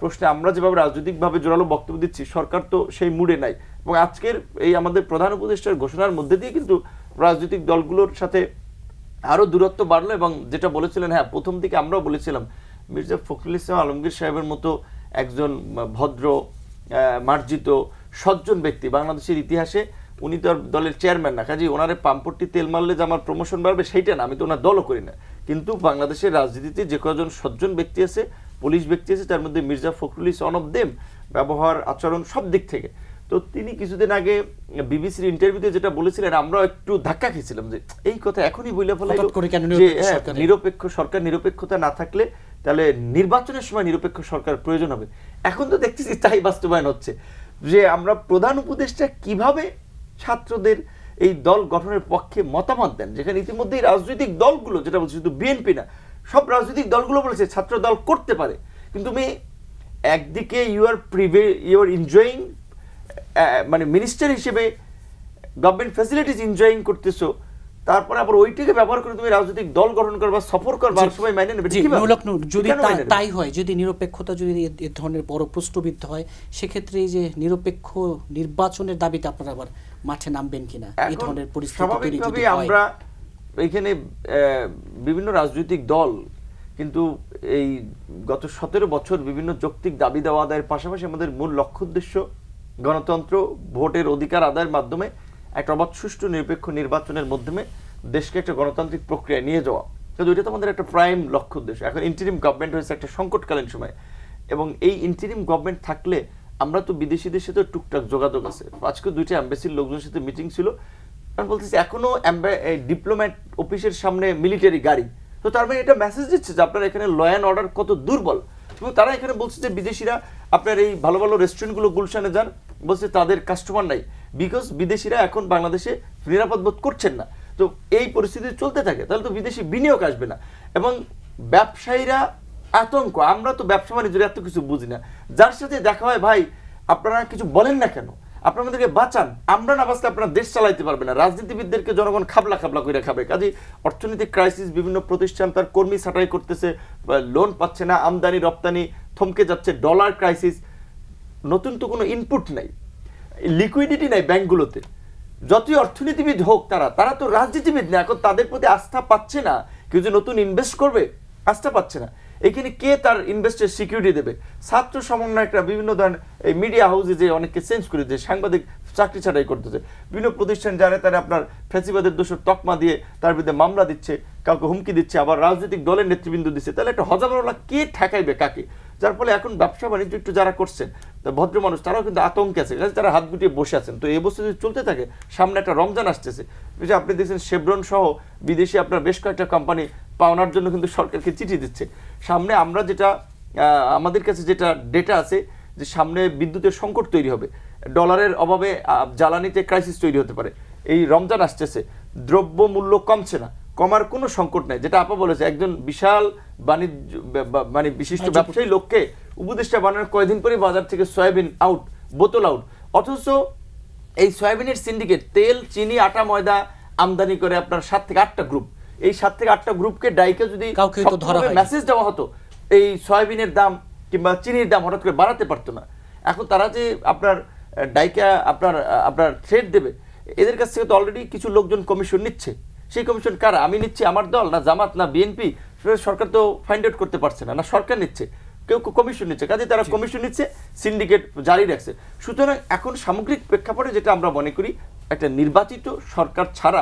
প্রশ্নে আমরা যেভাবে রাজনৈতিকভাবে জোরালো বক্তব্য দিচ্ছি, সরকার তো সেই মুডে নাই। এবং আজকের এই আমাদের প্রধান উপদেষ্টার ঘোষণার মধ্যে দিয়ে কিন্তু রাজনৈতিক দলগুলোর সাথে আরো দূরত্ব বাড়লো। এবং যেটা বলেছিলেন, হ্যাঁ প্রথম দিকে আমরাও বলেছিলাম, মির্জা ফখরুল ইসলাম আলমগীর সাহেবের মতো একজন ভদ্র, মার্জিত, সজ্জন ব্যক্তি বাংলাদেশের ইতিহাসে, উনি তো আর দলের চেয়ারম্যান না, কাজে ওনারে পাম্পট্টি তেল মারলে যে আমার প্রমোশন বাড়বে সেইটা না, আমি তো ওনার দলও করি না। কিন্তু বাংলাদেশের রাজনীতিতে যে কজন সজ্জন ব্যক্তি আছে, পুলিশ ব্যক্তি আছে, তার মধ্যে মির্জা ফখরুল ইস অন অফ দেম, ব্যবহার, আচরণ সব দিক থেকে। তো তিনি কিছুদিন আগে বিবিসির ইন্টারভিউতে যেটা বলেছিলেন, আমরাও একটু ধাক্কা খেয়েছিলাম যে এই কথা এখনই বলে ফেলাই যে নিরপেক্ষ সরকার, নিরপেক্ষতা না থাকলে তাহলে নির্বাচনের সময় নিরপেক্ষ সরকার প্রয়োজন হবে। এখন তো দেখতেছি তাই বাস্তবায়ন হচ্ছে, যে আমরা প্রধান উপদেষ্টা কিভাবে ছাত্রদের এই দল গঠনের পক্ষে মতামত দেন, যেখানে ইতিমধ্যেই রাজনৈতিক দলগুলো, যেটা বলছি শুধু বিএনপি না, সব রাজনৈতিক দলগুলো বলেছে ছাত্র দল করতে পারে। কিন্তু তুমি একদিকে ইউ আর এনজয়িং, মানে মিনিস্টার হিসেবে গভর্নমেন্ট ফ্যাসিলিটিস এনজয়িং করতেছো, তারপরে আবার ওইটাকে ব্যবহার করে তুমি রাজনৈতিক দল গঠন করবা, সফর করবা, সবাই মাইনে নেবে। যদি তাই হয়, যদি নিরপেক্ষতা যদি এ ধরনের বড় প্রশ্নবিদ্ধ হয়, সেক্ষেত্রে এই যে নিরপেক্ষ নির্বাচনের দাবিতে আপনারা আবার মাঠে নামবেন কিনা, এই ধরনের পরিস্থিতি? আমরা এখানে বিভিন্ন রাজনৈতিক দল কিন্তু এই গত 17 বছর বিভিন্ন যৌক্তিক দাবি দেওয়া আদায়ের পাশাপাশি আমাদের মূল লক্ষ্য উদ্দেশ্য গণতন্ত্র, ভোটের অধিকার আদায়ের মাধ্যমে একটা অবাধ সুষ্ঠু নিরপেক্ষ নির্বাচনের মাধ্যমে দেশকে একটা গণতান্ত্রিক প্রক্রিয়া নিয়ে যাওয়া। কিন্তু এটা তো আমাদের একটা প্রাইম লক্ষ্য উদ্দেশ্য। এখন ইন্টারিম গভর্নমেন্ট হয়েছে একটা সংকটকালীন সময়, এবং এই ইন্টারিম গভর্নমেন্ট থাকলে আমরা তো বিদেশিদের সাথে টুকটাক যোগাযোগ আছে। আজকে 2টা এম্বাসির লোকজনের সাথে মিটিং ছিল, আমি বলতেছি এখনো ডিপ্লোম্যাট অফিসের সামনে মিলিটারি গাড়ি। তো তার মানে এটা মেসেজ দিচ্ছে যে আপনার এখানে ল অ্যান্ড অর্ডার কত দুর্বল। এবং তারা এখানে বলছে যে বিদেশিরা আপনার এই ভালো ভালো রেস্টুরেন্টগুলো গুলশানে যান, বলছে তাদের কাস্টমার নাই, বিকজ বিদেশিরা এখন বাংলাদেশে নিরাপদ বোধ করছেন না। তো এই পরিস্থিতি চলতে থাকে তাহলে তো বিদেশি বিনিয়োগ আসবে না, এবং ব্যবসায়ীরা আতঙ্ক। আমরা তো ব্যবসা বাণিজ্যের এত কিছু বুঝি না, যার সাথে দেখা হয় ভাই আপনারা কিছু বলেন না কেন, আপনারা আমাদেরকে বাঁচান, আমরা না বাঁচলে আপনারা দেশ চালাইতে পারবে না। রাজনীতিবিদদেরকে জনগণ খাবলা খাবলা করে খাবে। কাজে অর্থনৈতিক ক্রাইসিস, বিভিন্ন প্রতিষ্ঠান তার কর্মী ছাঁটাই করতেছে, লোন পাচ্ছে না, আমদানি রপ্তানি থমকে যাচ্ছে, ডলার ক্রাইসিস, নতুন তো কোনো ইনপুট নাই, লিকুইডিটি নাই ব্যাংকগুলোতে। যতই অর্থনীতিবিদ হোক তারা তো রাজনীতিবিদ না, এখন তাদের প্রতি আস্থা পাচ্ছে না। কেউ যে নতুন ইনভেস্ট করবে আস্থা পাচ্ছে না, এখানে কে তার ইনভেস্টের সিকিউরিটি দেবে? ছাত্র সমন্বয়করা বিভিন্ন ধরনের এই মিডিয়া হাউসে যে অনেককে চেঞ্জ করে দিচ্ছে, সাংবাদিক চাকরি ছাড়াই করতেছে, বিভিন্ন প্রতিষ্ঠান যারা তারা আপনার ফ্যাসিবাদের দোষর তকমা দিয়ে তার বিরুদ্ধে মামলা দিচ্ছে, কাউকে হুমকি দিচ্ছে, আবার রাজনৈতিক দলের নেতৃবৃন্দ দিচ্ছে। তাহলে একটা হজামালা কে ঠেকাইবে কাকে? যার ফলে এখন ব্যবসা বাণিজ্য একটু যারা করছেন ভদ্র মানুষ, তারাও কিন্তু আতঙ্কে আছে, তারা হাত গুটিয়ে বসে আছেন। তো এই অবস্থা যদি চলতে থাকে, সামনে একটা রমজান আসতেছে, আপনি দেখছেন শেভরন সহ বিদেশি আপনার বেশ কয়েকটা কোম্পানি পাওনার জন্য কিন্তু সরকারকে চিঠি দিচ্ছে। সামনে আমরা যেটা আমাদের কাছে যেটা ডেটা আছে, যে সামনে বিদ্যুতের সংকট তৈরি হবে, ডলারের অভাবে জ্বালানিতে ক্রাইসিস তৈরি হতে পারে, এই রমজান আসতেছে, দ্রব্য মূল্য কমছে না, কমার কোনো সংকট নাই। যেটা আপা বলেছে, একজন বিশাল বাণিজ্য মানে বিশিষ্ট ব্যবসায়ী লোককে উপদেষ্টা বানানোর কয়েকদিন পরে বাজার থেকে সয়াবিন আউট, বোতল আউট। অথচ এই সয়াবিনের সিন্ডিকেট তেল, চিনি, আটা, ময়দা আমদানি করে আপনার 7 থেকে 8টা গ্রুপ। এই 7 থেকে 8টা গ্রুপকে ডাইকে যদি মেসেজ দেওয়া হতো, এই সয়াবিনের দাম কিংবা চিনির দাম হঠাৎ করে বাড়াতে পারতো না। এখন তারা যে আপনার ডাইকা আপনার থ্রেড দেবে, এদের কাছ থেকে তো অলরেডি কিছু লোকজন কমিশন নিচ্ছে। সেই কমিশন কারা? আমি নিচ্ছি, আমার দল, না জামাত, না বিএনপি? সরকার তো ফাইন্ড আউট করতে পারছে না, না সরকার নিচ্ছে, কেউ কমিশন নিচ্ছে। কাজে তারা কমিশন নিচ্ছে, সিন্ডিকেট জারি রাখছে। সুতরাং এখন সামগ্রিক প্রেক্ষাপটে যেটা আমরা মনে করি, একটা নির্বাচিত সরকার ছাড়া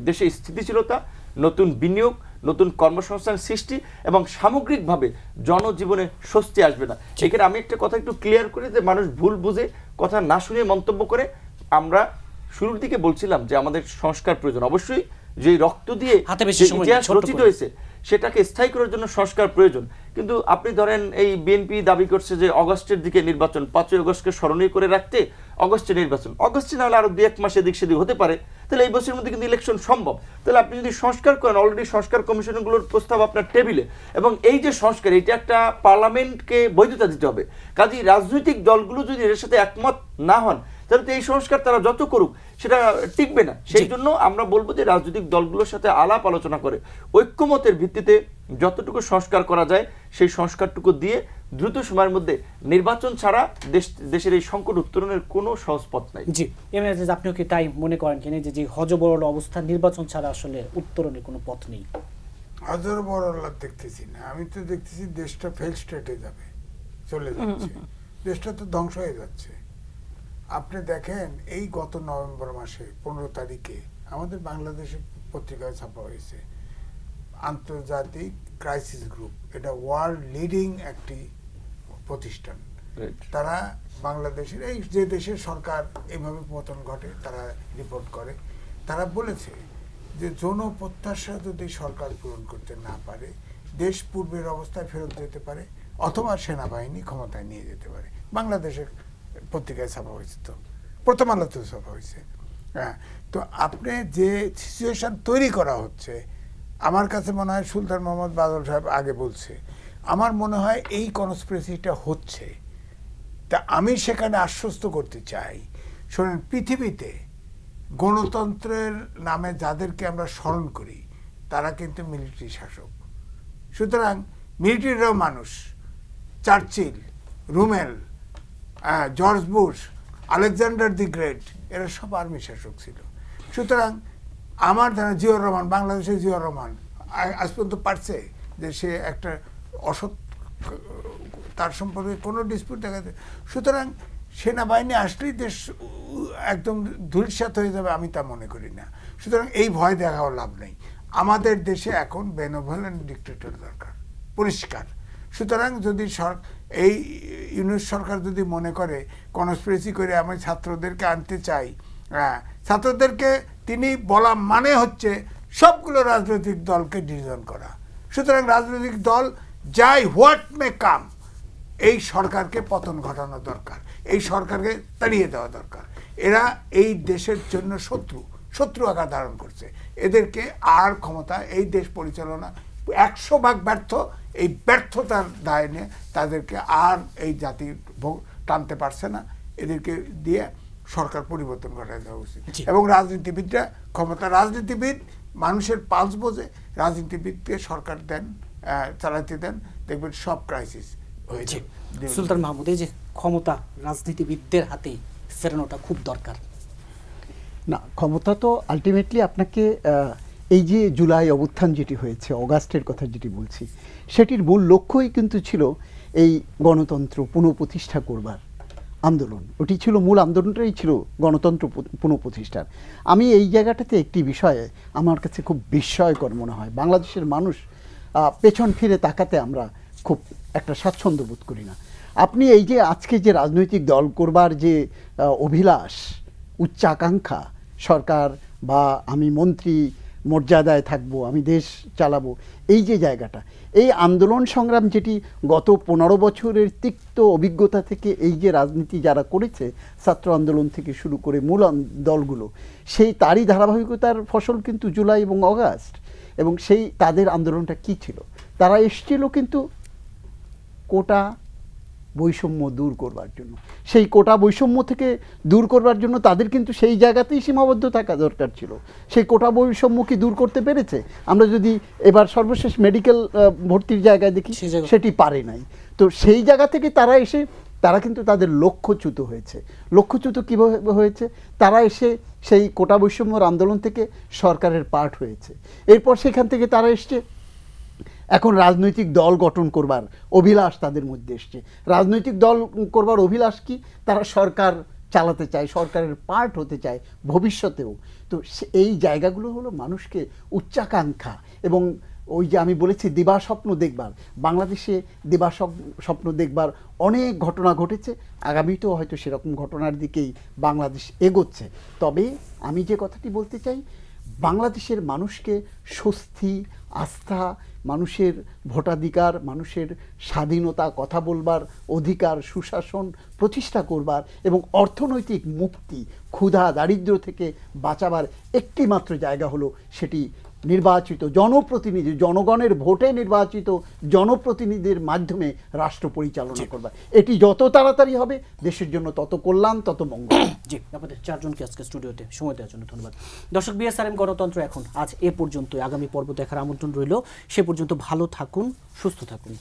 দেশে স্থিতিশীলতা, নতুন বিনিয়োগ, নতুন কর্মসংস্থান সৃষ্টি এবং সামগ্রিকভাবে জনজীবনে স্বস্তি আসবে না। এখানে আমি একটা কথা একটু ক্লিয়ার করি, যে মানুষ ভুল বুঝে, কথা না শুনে মন্তব্য করে। আমরা শুরুর দিকে বলছিলাম যে আমাদের সংস্কার প্রয়োজন। অবশ্যই যে রক্ত দিয়ে ইতিহাস রচিত হয়েছে সেটাকে স্থায়ী করার জন্য সংস্কার প্রয়োজন। কিন্তু আপনি ধরেন এই বিএনপি দাবি করছে যে অগস্টের দিকে নির্বাচন, 5ই আগস্টকে স্মরণীয় করে রাখতে অগস্টে নির্বাচন। অগস্টে না হলে আরো 2-1 মাস এদিক সেদিক হতে পারে, তাহলে এই বছরের মধ্যে কিন্তু ইলেকশন সম্ভব। তাহলে আপনি যদি সংস্কার করেন, অলরেডি সংস্কার কমিশনগুলোর প্রস্তাব আপনার টেবিলে, এবং এই যে সংস্কার, এটা একটা পার্লামেন্টকে বৈধতা দিতে হবে। কাজেই রাজনৈতিক দলগুলো যদি এর সাথে একমত না হন, তাহলে তো এই সংস্কার তারা যত করুক সেটা টিকবে না। সেই জন্য আমরা বলবো যে রাজনৈতিক দলগুলোর সাথে আলাপ আলোচনা করে ঐক্যমতের ভিত্তিতে যতটুকু সংস্কার করা যায় সেই সংস্কারটুকু দিয়ে দ্রুত সময়ের মধ্যে নির্বাচন ছাড়া দেশের এই সংকট উত্তরণের কোনো সহজ পথ নাই। জি, আপনিও কি তাই মনে করেন কিনা, যে হযবরল অবস্থা, নির্বাচন ছাড়া আসলে উত্তরণের কোনো পথ নেই? হযবরল দেখতেছি না, আমি তো দেখতেছি দেশটা ফেল স্টেটে যাবে, চলে যাচ্ছে, দেশটা তো ধ্বংস হয়ে যাচ্ছে। আপনি দেখেন, এই গত নভেম্বর মাসে 15 তারিখে আমাদের বাংলাদেশের পত্রিকায় ছাপা হয়েছে, আন্তর্জাতিক ক্রাইসিস গ্রুপ, এটা ওয়ার্ল্ড লিডিং একটি প্রতিষ্ঠান। তারা বাংলাদেশের এই যে দেশের সরকার এইভাবে পতন ঘটে, তারা রিপোর্ট করে। তারা বলেছে যে জনপ্রত্যাশা যদি সরকার পূরণ করতে না পারে, দেশ পূর্বের অবস্থায় ফেরত যেতে পারে, অথবা সেনাবাহিনী ক্ষমতায় নিয়ে যেতে পারে। বাংলাদেশের পত্রিকায় ছাপা হয়েছে, তো প্রথম আলোতে ছাপা হয়েছে। হ্যাঁ, তো আপনি যে সিচুয়েশন তৈরি করা হচ্ছে, আমার কাছে মনে হয় সুলতান মোহাম্মদ বাদল সাহেব আগে বলছে, আমার মনে হয় এই কনস্পিরেসিটা হচ্ছে। তা আমি সেখানে আশ্বস্ত করতে চাই, শোনেন, পৃথিবীতে গণতন্ত্রের নামে যাদেরকে আমরা স্মরণ করি তারা কিন্তু মিলিটারি শাসক। সুতরাং মিলিটারিরাও মানুষ। Churchill, রুমেল, George Bush, Alexander the great, এরা সব আর্মি শাসক ছিল। সুতরাং আমার ধারণা জিয়াউর রহমান, বাংলাদেশের জিয়াউর রহমান আজ পর্যন্ত পারছে যে সে একটা অসৎ, তার সম্পর্কে কোনো ডিসপিউট দেখা যায়। সুতরাং সেনাবাহিনী আসলেই দেশ একদম ধূলিসাৎ হয়ে যাবে, আমি তা মনে করি না। সুতরাং এই ভয় দেখাও লাভ নেই। আমাদের দেশে এখন বেনেভোলেন্ট ডিক্টেটর দরকার, পরিষ্কার। সুতরাং যদি এই ইউনিট সরকার যদি মনে করে কনস্পিরেসি করে আমি ছাত্রদেরকে আনতে চাই, ছাত্রদেরকে তিনি বলা মানে হচ্ছে সবগুলো রাজনৈতিক দলকে ডিভিশন করা। সুতরাং রাজনৈতিক দল যাই হোয়াট মে কাম, এই সরকারকে পতন ঘটানো দরকার, এই সরকারকে তাড়িয়ে দেওয়া দরকার। এরা এই দেশের জন্য শত্রু আকার ধারণ করছে। এদেরকে আর ক্ষমতা, এই দেশ পরিচালনা 100 ভাগ ব্যর্থ, এই ব্যর্থতার দায় নিয়ে তাদেরকে আর এই জাতি টানতে পারছে না। এদেরকে দিয়ে সরকার পরিবর্তন ঘটায় দেওয়া উচিত। এবং রাজনীতিবিদরা ক্ষমতা, রাজনীতিবিদ মানুষের পালস বোঝে, রাজনীতিবিদকে সরকার দেন, চালাতে দেন, দেখবেন সব ক্রাইসিস হয়েছে। সুলতান মাহমুদ, এই যে ক্ষমতা রাজনীতিবিদদের হাতেই ফেরানোটা খুব দরকার না? ক্ষমতা তো আলটিমেটলি আপনাকে, এই যে জুলাই অভ্যুত্থান যেটি হয়েছে, অগাস্টের কথা যেটি বলছি, সেটির মূল লক্ষ্যই কিন্তু ছিল এই গণতন্ত্র পুনঃপ্রতিষ্ঠা করবার আন্দোলন। ওটি ছিল মূল আন্দোলনটাই ছিল গণতন্ত্র পুনঃপ্রতিষ্ঠার। আমি এই জায়গাটাতে একটি বিষয়ে আমার কাছে খুব বিস্ময়কর মনে হয়, বাংলাদেশের মানুষ পেছন ফিরে তাকাতে আমরা খুব একটা স্বাচ্ছন্দ্য বোধ করি না। আপনি এই যে আজকে যে রাজনৈতিক দল করবার যে অভিলাষ, উচ্চাকাঙ্ক্ষা, সরকার বা আমি মন্ত্রী মর্যাদায় থাকবো, আমি দেশ চালাবো, এই যে জায়গাটা, এই আন্দোলন সংগ্রাম যেটি গত 15 বছরের তিক্ত অভিজ্ঞতা থেকে এই যে রাজনীতি যারা করেছে, ছাত্র আন্দোলন থেকে শুরু করে মূল দলগুলো, সেই তারই ধারাবাহিকতার ফসল কিন্তু জুলাই এবং অগাস্ট। এবং সেই তাদের আন্দোলনটা কি ছিল, তারা এসেছিল কিন্তু কোটা বৈষম্য দূর করবার জন্য। সেই কোটা বৈষম্য থেকে দূর করবার জন্য তাদের কিন্তু সেই জায়গাতেই সীমাবদ্ধ থাকা দরকার ছিল। সেই কোটা বৈষম্য কি দূর করতে পেরেছে? আমরা যদি এবার সর্বশেষ মেডিকেল ভর্তির জায়গায় দেখি, সেই জায়গা- সেটি পারে নাই। তো সেই জায়গা থেকে তারা এসে তারা কিন্তু তাদের লক্ষ্যচ্যুত হয়েছে। লক্ষ্যচ্যুত কীভাবে হয়েছে? তারা এসে সেই কোটা বৈষম্যর আন্দোলন থেকে সরকারের পার্ট হয়েছে। এরপর সেখান থেকে তারা এসছে এখন রাজনৈতিক দল গঠন করবার অভিলাষ তাদের মধ্যে এসছে। রাজনৈতিক দল করবার অভিলাষ কি? তারা সরকার চালাতে চায়, সরকারের পার্ট হতে চায় ভবিষ্যতেও। তো এই জায়গাগুলো হলো মানুষকে উচ্চাকাঙ্ক্ষা এবং ওই যে আমি বলেছি দিবাস্বপ্ন দেখবার, বাংলাদেশে দিবাস্বপ্ন দেখবার অনেক ঘটনা ঘটেছে, আগামীতেও হয়তো সেরকম ঘটনার দিকেই বাংলাদেশ এগোচ্ছে। তবে আমি যে কথাটি বলতে চাই, বাংলাদেশের মানুষকে স্বস্তি, আস্থা, মানুষের ভোটাধিকার, মানুষের স্বাধীনতা, কথা বলবার অধিকার, সুশাসন প্রতিষ্ঠা করবার এবং অর্থনৈতিক মুক্তি, ক্ষুধা দারিদ্র্য থেকে বাঁচাবার একটি মাত্র জায়গা হলো সেটি নির্বাচিত জনপ্রতিনিধি, জনগণের ভোটে নির্বাচিত জনপ্রতিনিধির মাধ্যমে রাষ্ট্র পরিচালনা করবার। এটি যত তাড়াতাড়ি হবে দেশের জন্য তত কল্যাণ, তত মঙ্গল। জি, আপনাদের চারজনকে আজকে স্টুডিওতে সময় দেওয়ার জন্য ধন্যবাদ। দর্শক, বিএসআরএম গণতন্ত্র এখন আজ এ পর্যন্তই। আগামী পর্ব দেখার আমন্ত্রণ রইল। সে পর্যন্ত ভালো থাকুন, সুস্থ থাকুন।